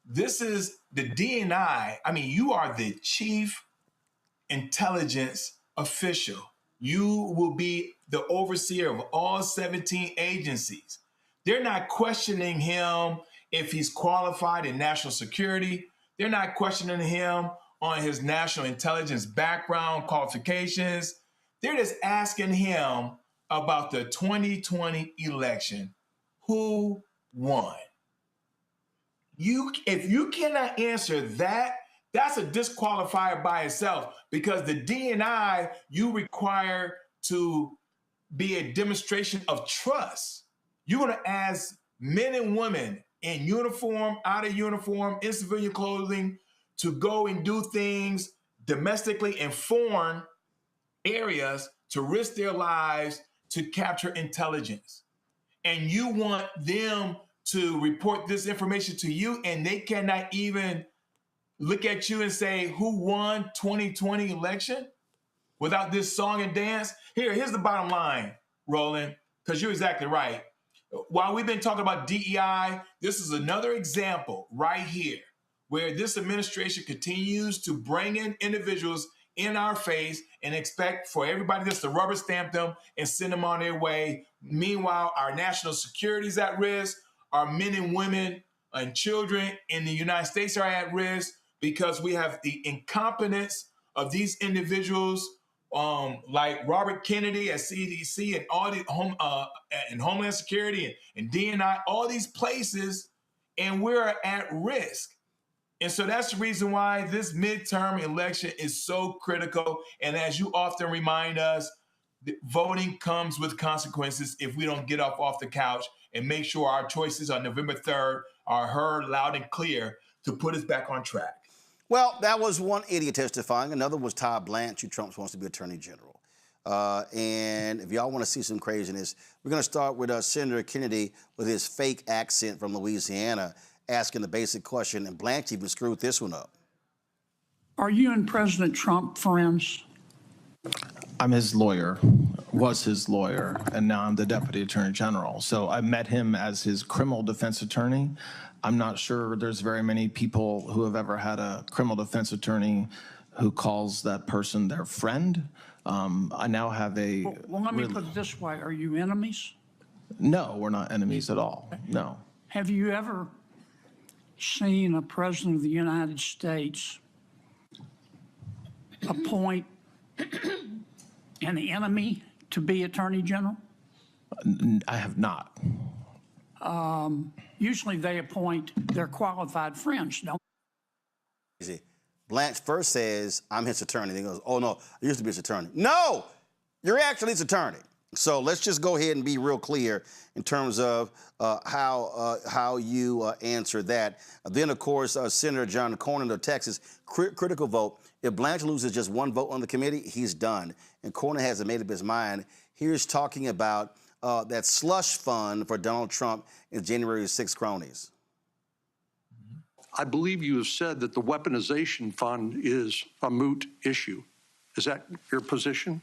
this is the DNI. I mean, you are the chief intelligence official. You will be the overseer of all 17 agencies. They're not questioning him if he's qualified in national security. They're not questioning him on his national intelligence background qualifications. They're just asking him about the 2020 election. Who won? If you cannot answer that, that's a disqualifier by itself, because the DNI, you require to be a demonstration of trust. You're going to ask men and women in uniform, out of uniform, in civilian clothing to go and do things domestically in foreign areas to risk their lives to capture intelligence. And you want them to report this information to you, and they cannot even look at you and say, who won 2020 election without this song and dance? Here's the bottom line, Roland, because you're exactly right. While we've been talking about DEI, this is another example right here where this administration continues to bring in individuals in our face and expect for everybody just to rubber stamp them and send them on their way. Meanwhile, our national security is at risk. Our men and women and children in the United States are at risk because we have the incompetence of these individuals like Robert Kennedy at CDC and all the and Homeland Security and DNI, all these places, and we're at risk. And so that's the reason why this midterm election is so critical. And as you often remind us, voting comes with consequences if we don't get up off the couch and make sure our choices on November 3rd are heard loud and clear to put us back on track. Well, that was one idiot testifying. Another was Todd Blanche, who Trump wants to be Attorney General. And if y'all want to see some craziness, we're going to start with Senator Kennedy with his fake accent from Louisiana, asking the basic question, and Blanche even screwed this one up. Are you and President Trump friends? I'm his lawyer, was his lawyer, and now I'm the Deputy Attorney General. So I met him as his criminal defense attorney. I'm not sure there's very many people who have ever had a criminal defense attorney who calls that person their friend. I now have a... Well, let me put it this way. Are you enemies? No, we're not enemies at all. No. Have you ever seen a president of the United States appoint an enemy to be Attorney General? I have not. Usually they appoint their qualified friends, don't they? Blanche first says, I'm his attorney. Then he goes, oh, no, I used to be his attorney. No, you're actually his attorney. So let's just go ahead and be real clear in terms of how you answer that. Then, of course, Senator John Cornyn of Texas, critical vote. If Blanche loses just one vote on the committee, he's done. And Cornyn hasn't made up his mind. Here's talking about that slush fund for Donald Trump and January 6 cronies. I believe you have said that the weaponization fund is a moot issue. Is that your position?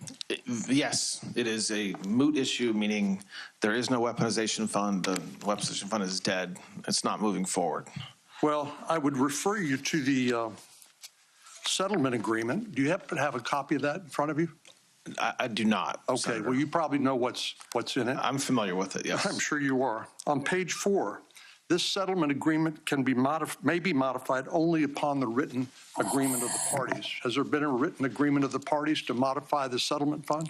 Yes, it is a moot issue, meaning there is no weaponization fund. The weaponization fund is dead. It's not moving forward. Well, I would refer you to the settlement agreement. Do you happen to have a copy of that in front of you? I do not. Okay, Senator. well, you probably know what's in it. I'm familiar with it, yes. I'm sure you are. On page 4, this settlement agreement may be modified only upon the written agreement of the parties. Has there been a written agreement of the parties to modify the settlement fund?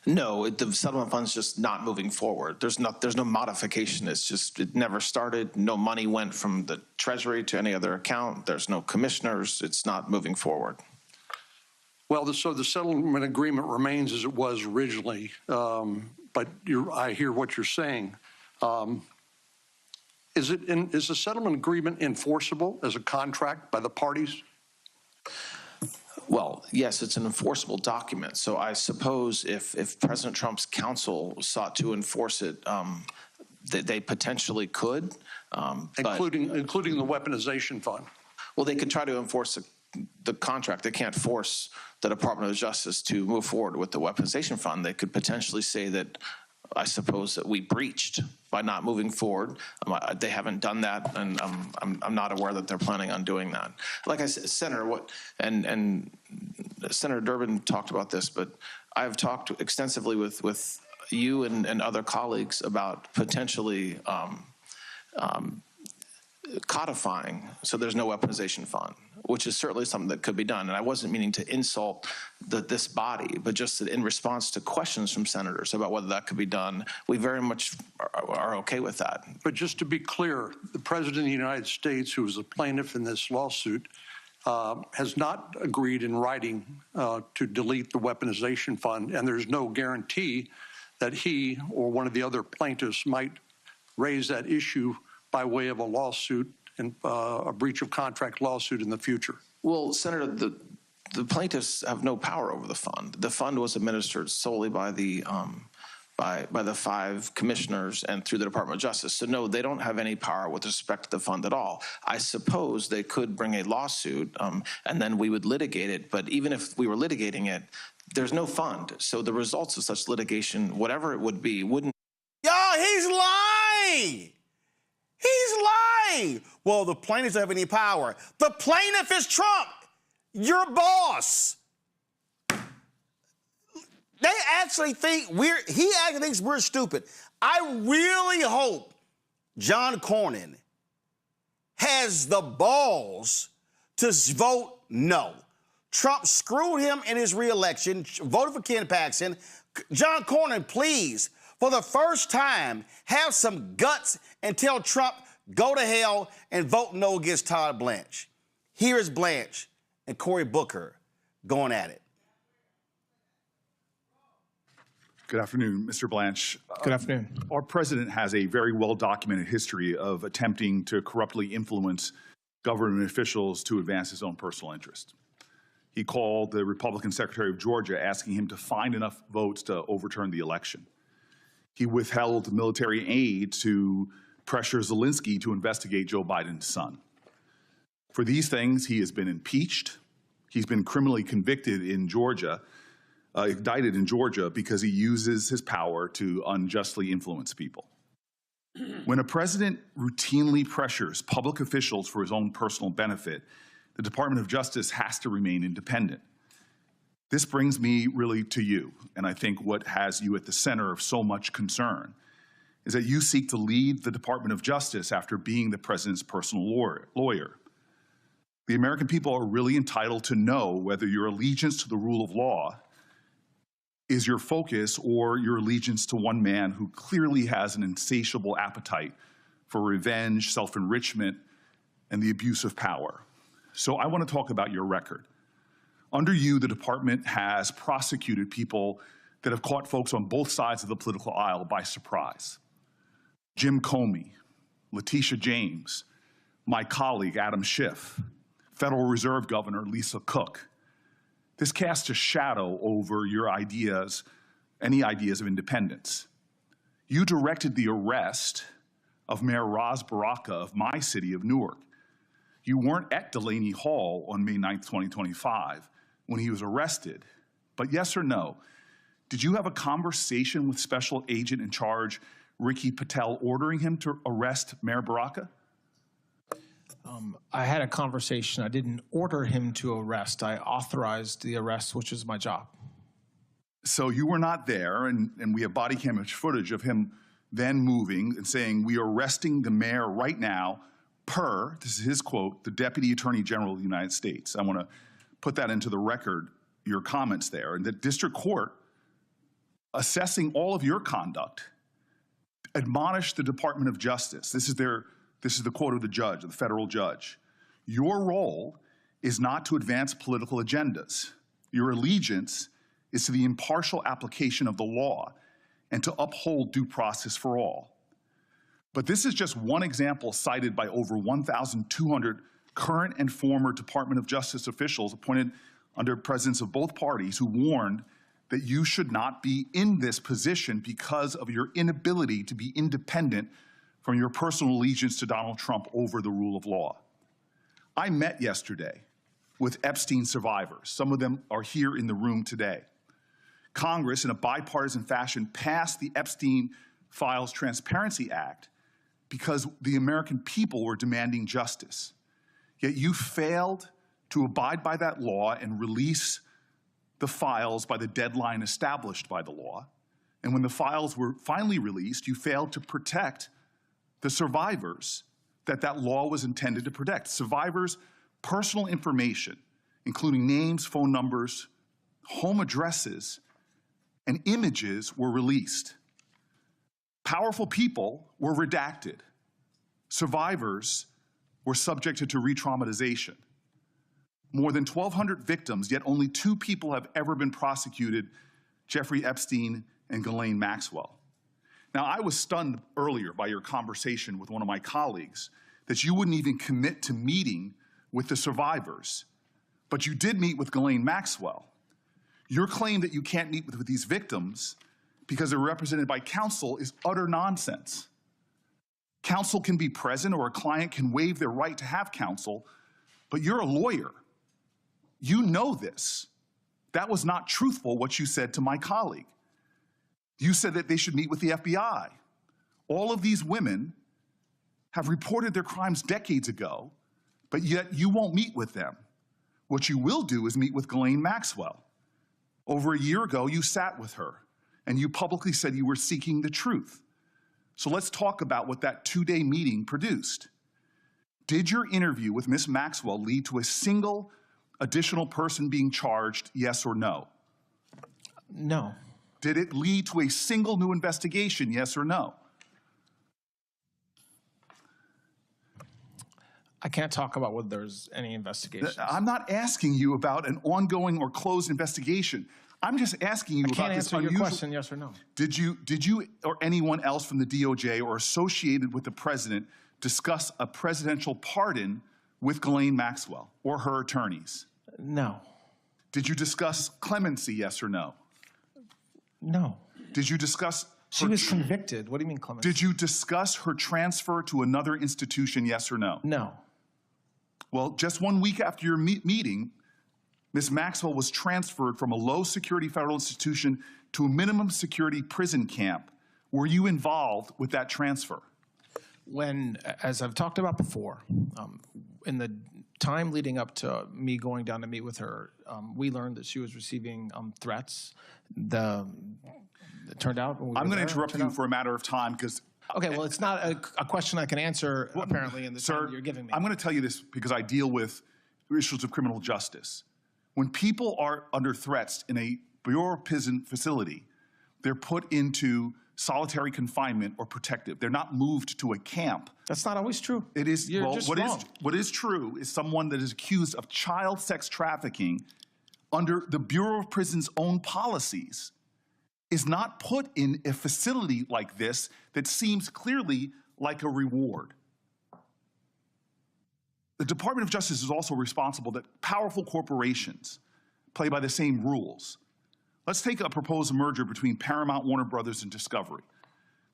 No, the settlement fund's just not moving forward. There's no modification. It's just, it never started. No money went from the Treasury to any other account. There's no commissioners. It's not moving forward. Well, so the settlement agreement remains as it was originally, but I hear what you're saying. Is the settlement agreement enforceable as a contract by the parties? Well, yes, it's an enforceable document. So I suppose if President Trump's counsel sought to enforce it, they potentially could. Including the weaponization fund? Well, they could try to enforce the contract. They can't force the Department of Justice to move forward with the weaponization fund. They could potentially say that, I suppose, that we breached by not moving forward. They haven't done that, and I'm not aware that they're planning on doing that. Like I said, Senator, and Senator Durbin talked about this, but I've talked extensively with you and other colleagues about potentially codifying so there's no weaponization fund, which is certainly something that could be done. And I wasn't meaning to insult this body, but just that in response to questions from senators about whether that could be done, we very much are okay with that. But just to be clear, the President of the United States, who is a plaintiff in this lawsuit, has not agreed in writing to delete the weaponization fund, and there's no guarantee that he or one of the other plaintiffs might raise that issue by way of a lawsuit and a breach of contract lawsuit in the future. Well, Senator, the plaintiffs have no power over the fund. The fund was administered solely by the 5 commissioners and through the Department of Justice. So no, they don't have any power with respect to the fund at all. I suppose they could bring a lawsuit and then we would litigate it. But even if we were litigating it, there's no fund. So the results of such litigation, whatever it would be, wouldn't. Y'all, he's lying. He's lying. Well, the plaintiffs don't have any power. The plaintiff is Trump, your boss. They actually think he actually thinks we're stupid. I really hope John Cornyn has the balls to vote no. Trump screwed him in his reelection, voted for Ken Paxton. John Cornyn, please, for the first time, have some guts and tell Trump, go to hell and vote no against Todd Blanche. Here is Blanche and Cory Booker going at it. Good afternoon, Mr. Blanche. Good afternoon. Our president has a very well-documented history of attempting to corruptly influence government officials to advance his own personal interest. He called the Republican Secretary of Georgia asking him to find enough votes to overturn the election. He withheld military aid to pressure Zelensky to investigate Joe Biden's son. For these things, he has been impeached. He's been criminally convicted in Georgia, indicted in Georgia because he uses his power to unjustly influence people. When a president routinely pressures public officials for his own personal benefit, the Department of Justice has to remain independent. This brings me really to you, and I think what has you at the center of so much concern is that you seek to lead the Department of Justice after being the president's personal lawyer. The American people are really entitled to know whether your allegiance to the rule of law is your focus or your allegiance to one man who clearly has an insatiable appetite for revenge, self-enrichment, and the abuse of power. So I want to talk about your record. Under you, the department has prosecuted people that have caught folks on both sides of the political aisle by surprise. Jim Comey, Letitia James, my colleague Adam Schiff, Federal Reserve Governor Lisa Cook. This casts a shadow over your ideas, any ideas of independence. You directed the arrest of Mayor Ras Baraka of my city of Newark. You weren't at Delaney Hall on May 9th, 2025, when he was arrested. But yes or no, did you have a conversation with Special Agent in Charge Ricky Patel ordering him to arrest Mayor Baraka? I had a conversation. I didn't order him to arrest. I authorized the arrest, which is my job. So you were not there, and we have body camera footage of him then moving and saying, "We are arresting the mayor right now per," this is his quote, "the Deputy Attorney General of the United States." I want to put that into the record, your comments there. And the district court, assessing all of your conduct, admonished the Department of Justice. This is the quote of the judge, the federal judge. "Your role is not to advance political agendas. Your allegiance is to the impartial application of the law and to uphold due process for all." But this is just one example cited by over 1,200 current and former Department of Justice officials appointed under presidents of both parties who warned that you should not be in this position because of your inability to be independent from your personal allegiance to Donald Trump over the rule of law. I met yesterday with Epstein survivors. Some of them are here in the room today. Congress, in a bipartisan fashion, passed the Epstein Files Transparency Act because the American people were demanding justice. Yet you failed to abide by that law and release the files by the deadline established by the law. And when the files were finally released, you failed to protect the survivors that law was intended to protect. Survivors' personal information, including names, phone numbers, home addresses, and images were released. Powerful people were redacted. Survivors were subjected to re-traumatization. More than 1,200 victims, yet only 2 people have ever been prosecuted, Jeffrey Epstein and Ghislaine Maxwell. Now, I was stunned earlier by your conversation with one of my colleagues that you wouldn't even commit to meeting with the survivors, but you did meet with Ghislaine Maxwell. Your claim that you can't meet with these victims because they're represented by counsel is utter nonsense. Counsel can be present or a client can waive their right to have counsel, but you're a lawyer. You know this. That was not truthful, what you said to my colleague. You said that they should meet with the FBI. All of these women have reported their crimes decades ago, but yet you won't meet with them. What you will do is meet with Ghislaine Maxwell. Over a year ago, you sat with her, and you publicly said you were seeking the truth. So let's talk about what that 2-day meeting produced. Did your interview with Ms. Maxwell lead to a single additional person being charged, yes or no? No. Did it lead to a single new investigation, yes or no? I can't talk about whether there's any investigations. I'm not asking you about an ongoing or closed investigation. I'm just asking you about this unusual. I can't answer your question, yes or no. Did you or anyone else from the DOJ or associated with the president discuss a presidential pardon with Ghislaine Maxwell or her attorneys? No. Did you discuss clemency, yes or no? No. Did you discuss... She was convicted. What do you mean clemency? Did you discuss her transfer to another institution, yes or no? No. Well, just 1 week after your meeting, Ms. Maxwell was transferred from a low-security federal institution to a minimum security prison camp. Were you involved with that transfer? When, as I've talked about before, in the time leading up to me going down to meet with her, we learned that she was receiving threats. It turned out... I'm going to interrupt you for a matter of time because... Okay, well, it's not a question I can answer, apparently, in the time you're giving me. I'm going to tell you this because I deal with issues of criminal justice. When people are under threats in a Bureau of Prison facility, they're put into solitary confinement or protective. They're not moved to a camp. That's not always true. It is. You're just wrong. What is true is someone that is accused of child sex trafficking under the Bureau of Prison's own policies is not put in a facility like this that seems clearly like a reward. The Department of Justice is also responsible that powerful corporations play by the same rules. Let's take a proposed merger between Paramount, Warner Brothers, and Discovery.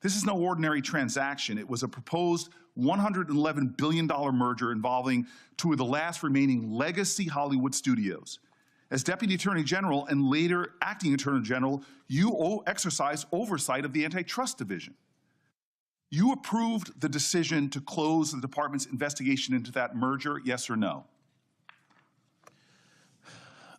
This is no ordinary transaction. It was a proposed $111 billion merger involving 2 of the last remaining legacy Hollywood studios. As Deputy Attorney General and later Acting Attorney General, you exercised oversight of the Antitrust Division. You approved the decision to close the department's investigation into that merger, yes or no?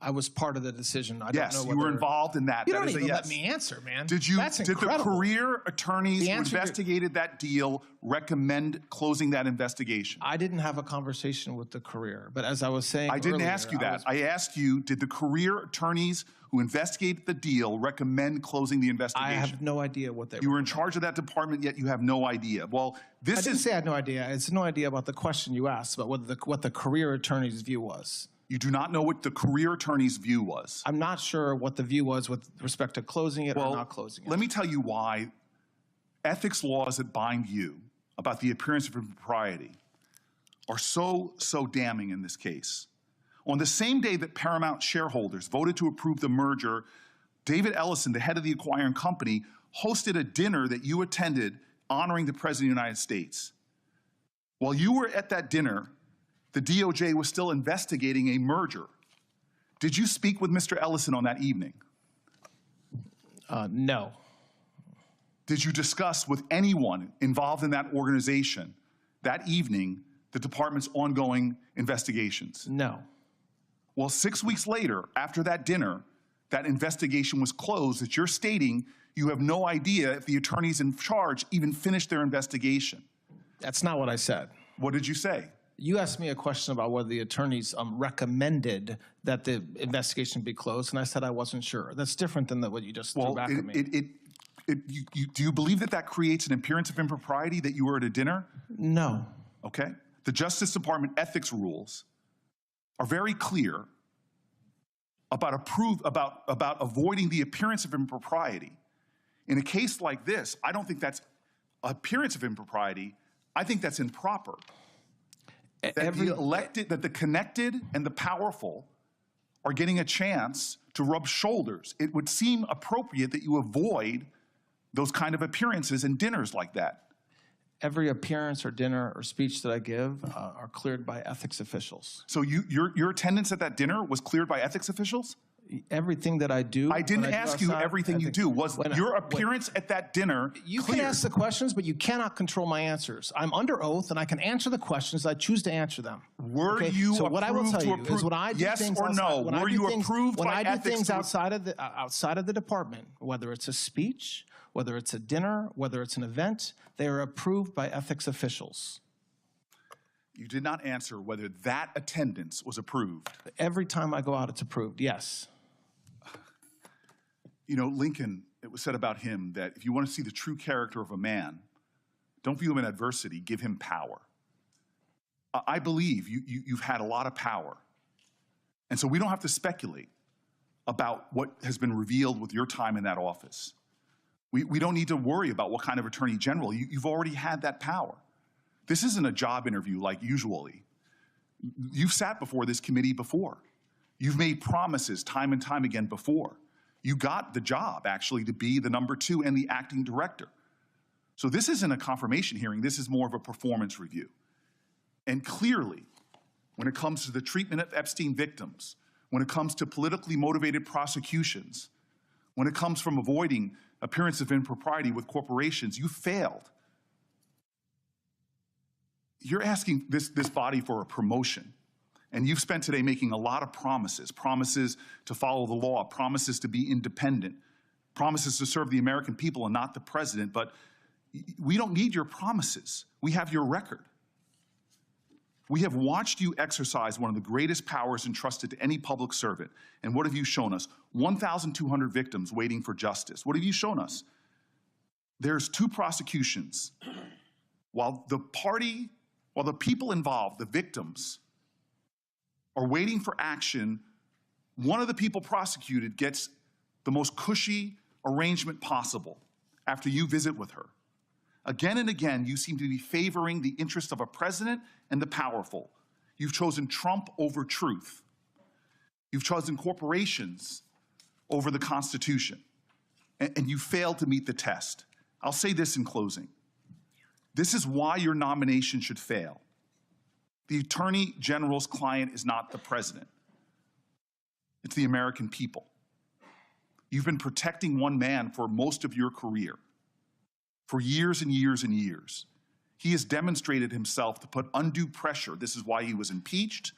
I was part of the decision. I Yes, don't know you were whether- involved in that. You That don't is a even yes. let me answer, man. Did That's the incredible. career attorneys The who answer to- investigated that deal recommend closing that investigation? I didn't have a conversation with the career, but as I was saying I didn't earlier, ask you that. I asked you, did the career attorneys who investigated the deal recommend closing the investigation? I have no idea what they You were in charge of that department, yet you have no idea. Well, this I didn't is... say I had no idea. It's no idea about the question you asked, but what the career attorney's view was. You do not know what the career attorney's view was. I'm not sure what the view was with respect to closing it or not closing it. Let me tell you why ethics laws that bind you about the appearance of impropriety are so damning in this case. On the same day that Paramount shareholders voted to approve the merger, David Ellison, the head of the acquiring company, hosted a dinner that you attended honoring the President of the United States. While you were at that dinner, the DOJ was still investigating a merger. Did you speak with Mr. Ellison on that evening? No. Did you discuss with anyone involved in that organization that evening the department's ongoing investigations? No. Well, 6 weeks later, after that dinner, that investigation was closed, that you're stating you have no idea if the attorneys in charge even finished their investigation. That's not what I said. What did you say? You asked me a question about whether the attorneys recommended that the investigation be closed, and I said I wasn't sure. That's different than what you just threw back at me. Do you believe that that creates an appearance of impropriety that you were at a dinner? No. Okay. The Justice Department ethics rules are very clear about avoiding the appearance of impropriety. In a case like this, I don't think that's appearance of impropriety. I think that's improper. That the connected and the powerful are getting a chance to rub shoulders. It would seem appropriate that you avoid those kind of appearances and dinners like that. Every appearance or dinner or speech that I give are cleared by ethics officials. So your attendance at that dinner was cleared by ethics officials? Everything that I do. I didn't ask you everything you do. Was your appearance at that dinner You clear? can ask the questions, but you cannot control my answers. I'm under oath, and I can answer the questions. I choose to answer them. Were you So what I will tell you is when I do yes things or no? Were you approved when by I do ethics things to- outside of the department, whether it's a speech, whether it's a dinner, whether it's an event, they are approved by ethics officials. You did not answer whether that attendance was approved. Every time I go out, it's approved. Yes. You know, Lincoln, it was said about him that if you want to see the true character of a man, don't view him in adversity, give him power. I believe you've had a lot of power. And so we don't have to speculate about what has been revealed with your time in that office. We don't need to worry about what kind of attorney general. You've already had that power. This isn't a job interview like usually. You've sat before this committee before. You've made promises time and time again before. You got the job, actually, to be the #2 and the acting director. So this isn't a confirmation hearing. This is more of a performance review. And clearly, when it comes to the treatment of Epstein victims, when it comes to politically motivated prosecutions, when it comes from avoiding appearance of impropriety with corporations, you failed. You're asking this body for a promotion. And you've spent today making a lot of promises to follow the law, promises to be independent, promises to serve the American people and not the president. But we don't need your promises. We have your record. We have watched you exercise one of the greatest powers entrusted to any public servant. And what have you shown us? 1,200 victims waiting for justice. What have you shown us? There's 2 prosecutions. While the people involved, the victims, are waiting for action, one of the people prosecuted gets the most cushy arrangement possible after you visit with her. Again and again, you seem to be favoring the interest of a president and the powerful. You've chosen Trump over truth. You've chosen corporations over the Constitution. And you failed to meet the test. I'll say this in closing. This is why your nomination should fail. The Attorney General's client is not the president. It's the American people. You've been protecting one man for most of your career, for years and years and years. He has demonstrated himself to put undue pressure. This is why he was impeached.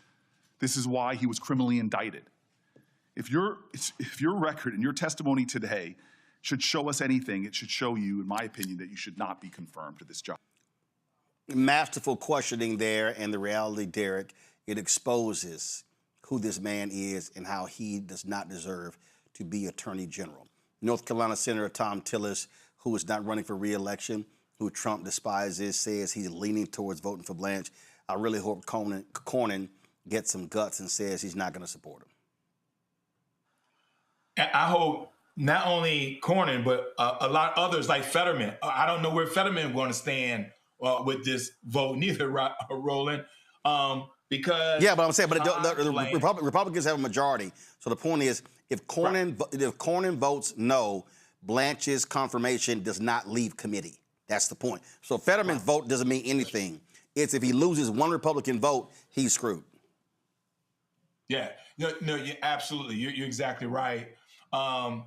This is why he was criminally indicted. If your record and your testimony today should show us anything, it should show you, in my opinion, that you should not be confirmed to this job. Masterful questioning there, and the reality, Derek, it exposes who this man is and how he does not deserve to be Attorney General. North Carolina Senator Tom Tillis, who is not running for re-election, who Trump despises, says he's leaning towards voting for Blanche. I really hope Cornyn gets some guts and says he's not going to support him. I hope not only Cornyn, but a lot of others like Fetterman. I don't know where Fetterman is going to stand with this vote, neither, Roland. Because yeah, but I'm saying, but the Republicans have a majority. So the point is, if Cornyn votes no, Blanche's confirmation does not leave committee. That's the point. So Fetterman's vote doesn't mean anything. It's if he loses one Republican vote, he's screwed. Yeah, no, absolutely. You're exactly right. I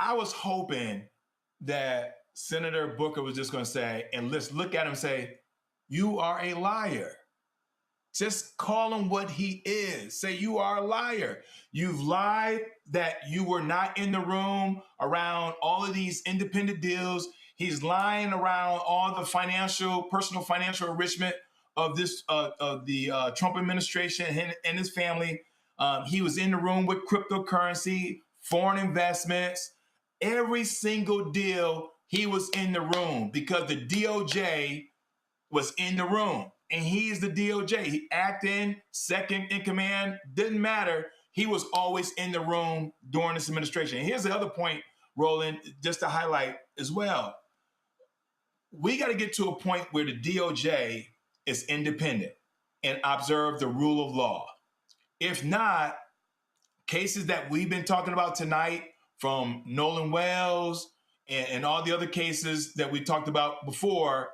was hoping that Senator Booker was just going to say, and let's look at him and say, you are a liar. Just call him what he is. Say you are a liar. You've lied that you were not in the room around all of these independent deals. He's lying around all the personal financial enrichment of this of the Trump administration and his family. He was in the room with cryptocurrency, foreign investments, every single deal. He was in the room because the DOJ was in the room, and he's the DOJ. He acting second in command, didn't matter. He was always in the room during this administration. And here's the other point, Roland, just to highlight as well. We got to get to a point where the DOJ is independent and observe the rule of law. If not, cases that we've been talking about tonight, from Nolan Wells and all the other cases that we talked about before,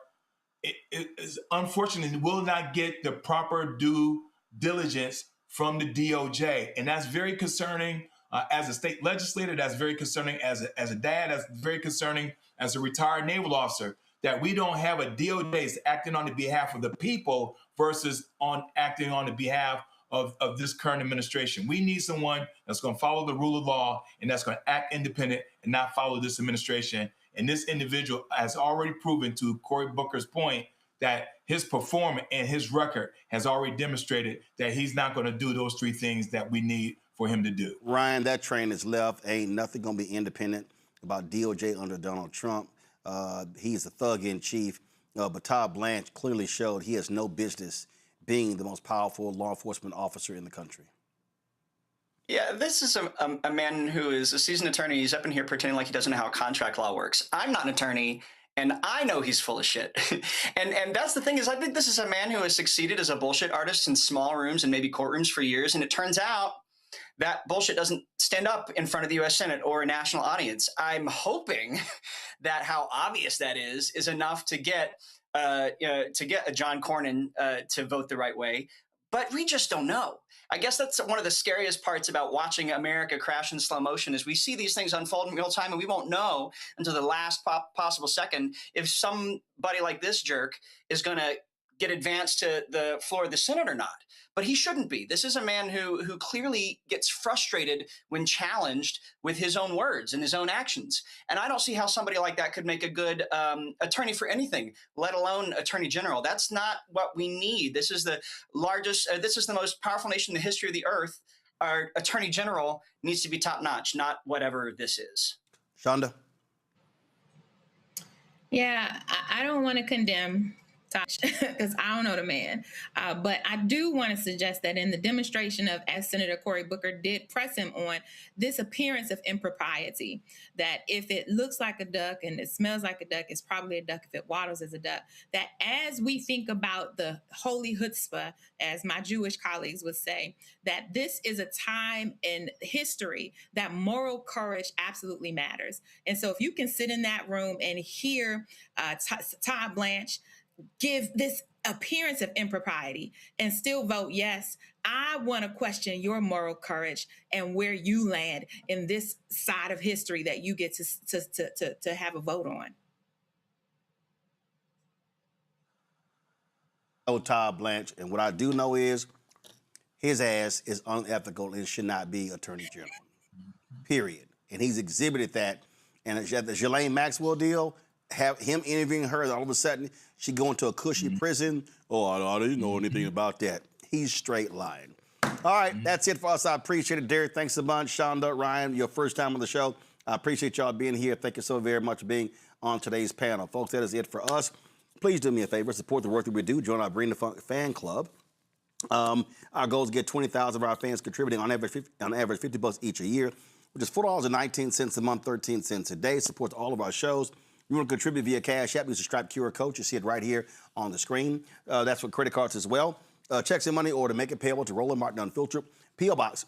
it is unfortunate, will not get the proper due diligence from the DOJ. And that's very concerning as a state legislator. That's very concerning as a dad. That's very concerning as a retired naval officer, that we don't have a DOJ that's acting on the behalf of the people versus acting on the behalf of this current administration. We need someone that's going to follow the rule of law and that's going to act independent and not follow this administration. And this individual has already proven, to Cory Booker's point, that his performance and his record has already demonstrated that he's not going to do those three things that we need for him to do. Ryan, that train is left. Ain't nothing going to be independent about DOJ under Donald Trump. He's a thug in chief. But Todd Blanche clearly showed he has no business being the most powerful law enforcement officer in the country. Yeah, this is a man who is a seasoned attorney. He's up in here pretending like he doesn't know how contract law works. I'm not an attorney, and I know he's full of shit. and that's the thing, is I think this is a man who has succeeded as a bullshit artist in small rooms and maybe courtrooms for years. And it turns out that bullshit doesn't stand up in front of the U.S. Senate or a national audience. I'm hoping that how obvious that is enough to get a John Cornyn to vote the right way. But we just don't know. I guess that's one of the scariest parts about watching America crash in slow motion, is we see these things unfold in real time, and we won't know until the last possible second if somebody like this jerk is going to get advanced to the floor of the Senate or not. But he shouldn't be. This is a man who clearly gets frustrated when challenged with his own words and his own actions. And I don't see how somebody like that could make a good attorney for anything, let alone attorney general. That's not what we need. This is the largest, this is the most powerful nation in the history of the earth. Our attorney general needs to be top notch, not whatever this is. Shonda? Yeah, I don't want to condemn Tosh, because I don't know the man. But I do want to suggest that in the demonstration of, as Senator Cory Booker did press him on, this appearance of impropriety, that if it looks like a duck and it smells like a duck, it's probably a duck if it waddles as a duck, that as we think about the holy chutzpah, as my Jewish colleagues would say, that this is a time in history that moral courage absolutely matters. And so if you can sit in that room and hear Todd Blanche give this appearance of impropriety and still vote yes, I want to question your moral courage and where you land in this side of history that you get to have a vote on. Oh, Todd Blanche, and what I do know is his ass is unethical and should not be Attorney General. Period. And he's exhibited that. And at the Ghislaine Maxwell deal, have him interviewing her, all of a sudden she go into a cushy prison. Oh, I didn't know anything about that. He's straight lying. All right, that's it for us. I appreciate it, Derek. Thanks a bunch. Shonda, Ryan, your first time on the show. I appreciate y'all being here. Thank you so very much for being on today's panel. Folks, that is it for us. Please do me a favor, support the work that we do. Join our Bring the Funk fan club. Our goal is to get 20,000 of our fans contributing on average $50 each a year, which is $4.19 a month, 13 cents a day. Supports all of our shows. You want to contribute via Cash App, use the Stripe QR code. You see it right here on the screen. That's for credit cards as well. Checks and money order, make it payable to Roland Martin Unfiltered. P.O. Box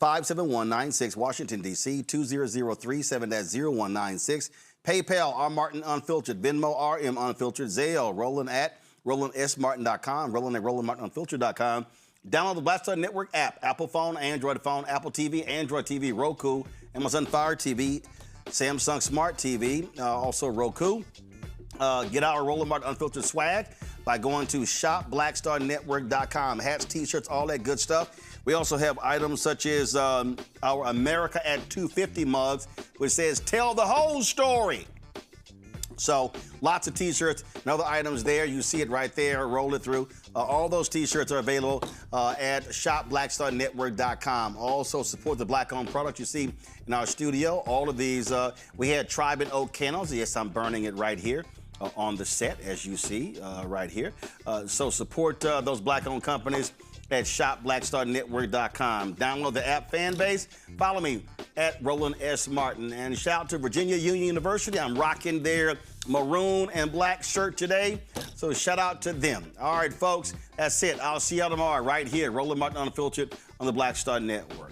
57196, Washington, D.C. 20037-0196. PayPal, R. Martin Unfiltered. Venmo, RM Unfiltered. Zelle, Roland at RolandSMartin.com. Roland at RolandMartinUnfiltered.com. Download the Black Star Network app. Apple phone, Android phone, Apple TV, Android TV, Roku, Amazon Fire TV, Samsung Smart TV, also Roku. Get our Roland Martin Unfiltered swag by going to shopblackstarnetwork.com. Hats, T-shirts, all that good stuff. We also have items such as our America at 250 mugs, which says, tell the whole story. So lots of T-shirts and other items there. You see it right there. Roll it through. All those T-shirts are available at shopblackstarnetwork.com. Also support the Black-owned product you see in our studio. All of these, we had Tribe and Oak candles. Yes, I'm burning it right here on the set, as you see right here. So support those Black-owned companies at shopblackstarnetwork.com. Download the app Fanbase. Follow me at Roland S. Martin. And shout out to Virginia Union University. I'm rocking their maroon and black shirt today. So shout out to them. All right, folks, that's it. I'll see y'all tomorrow right here, Roland Martin Unfiltered on the Black Star Network.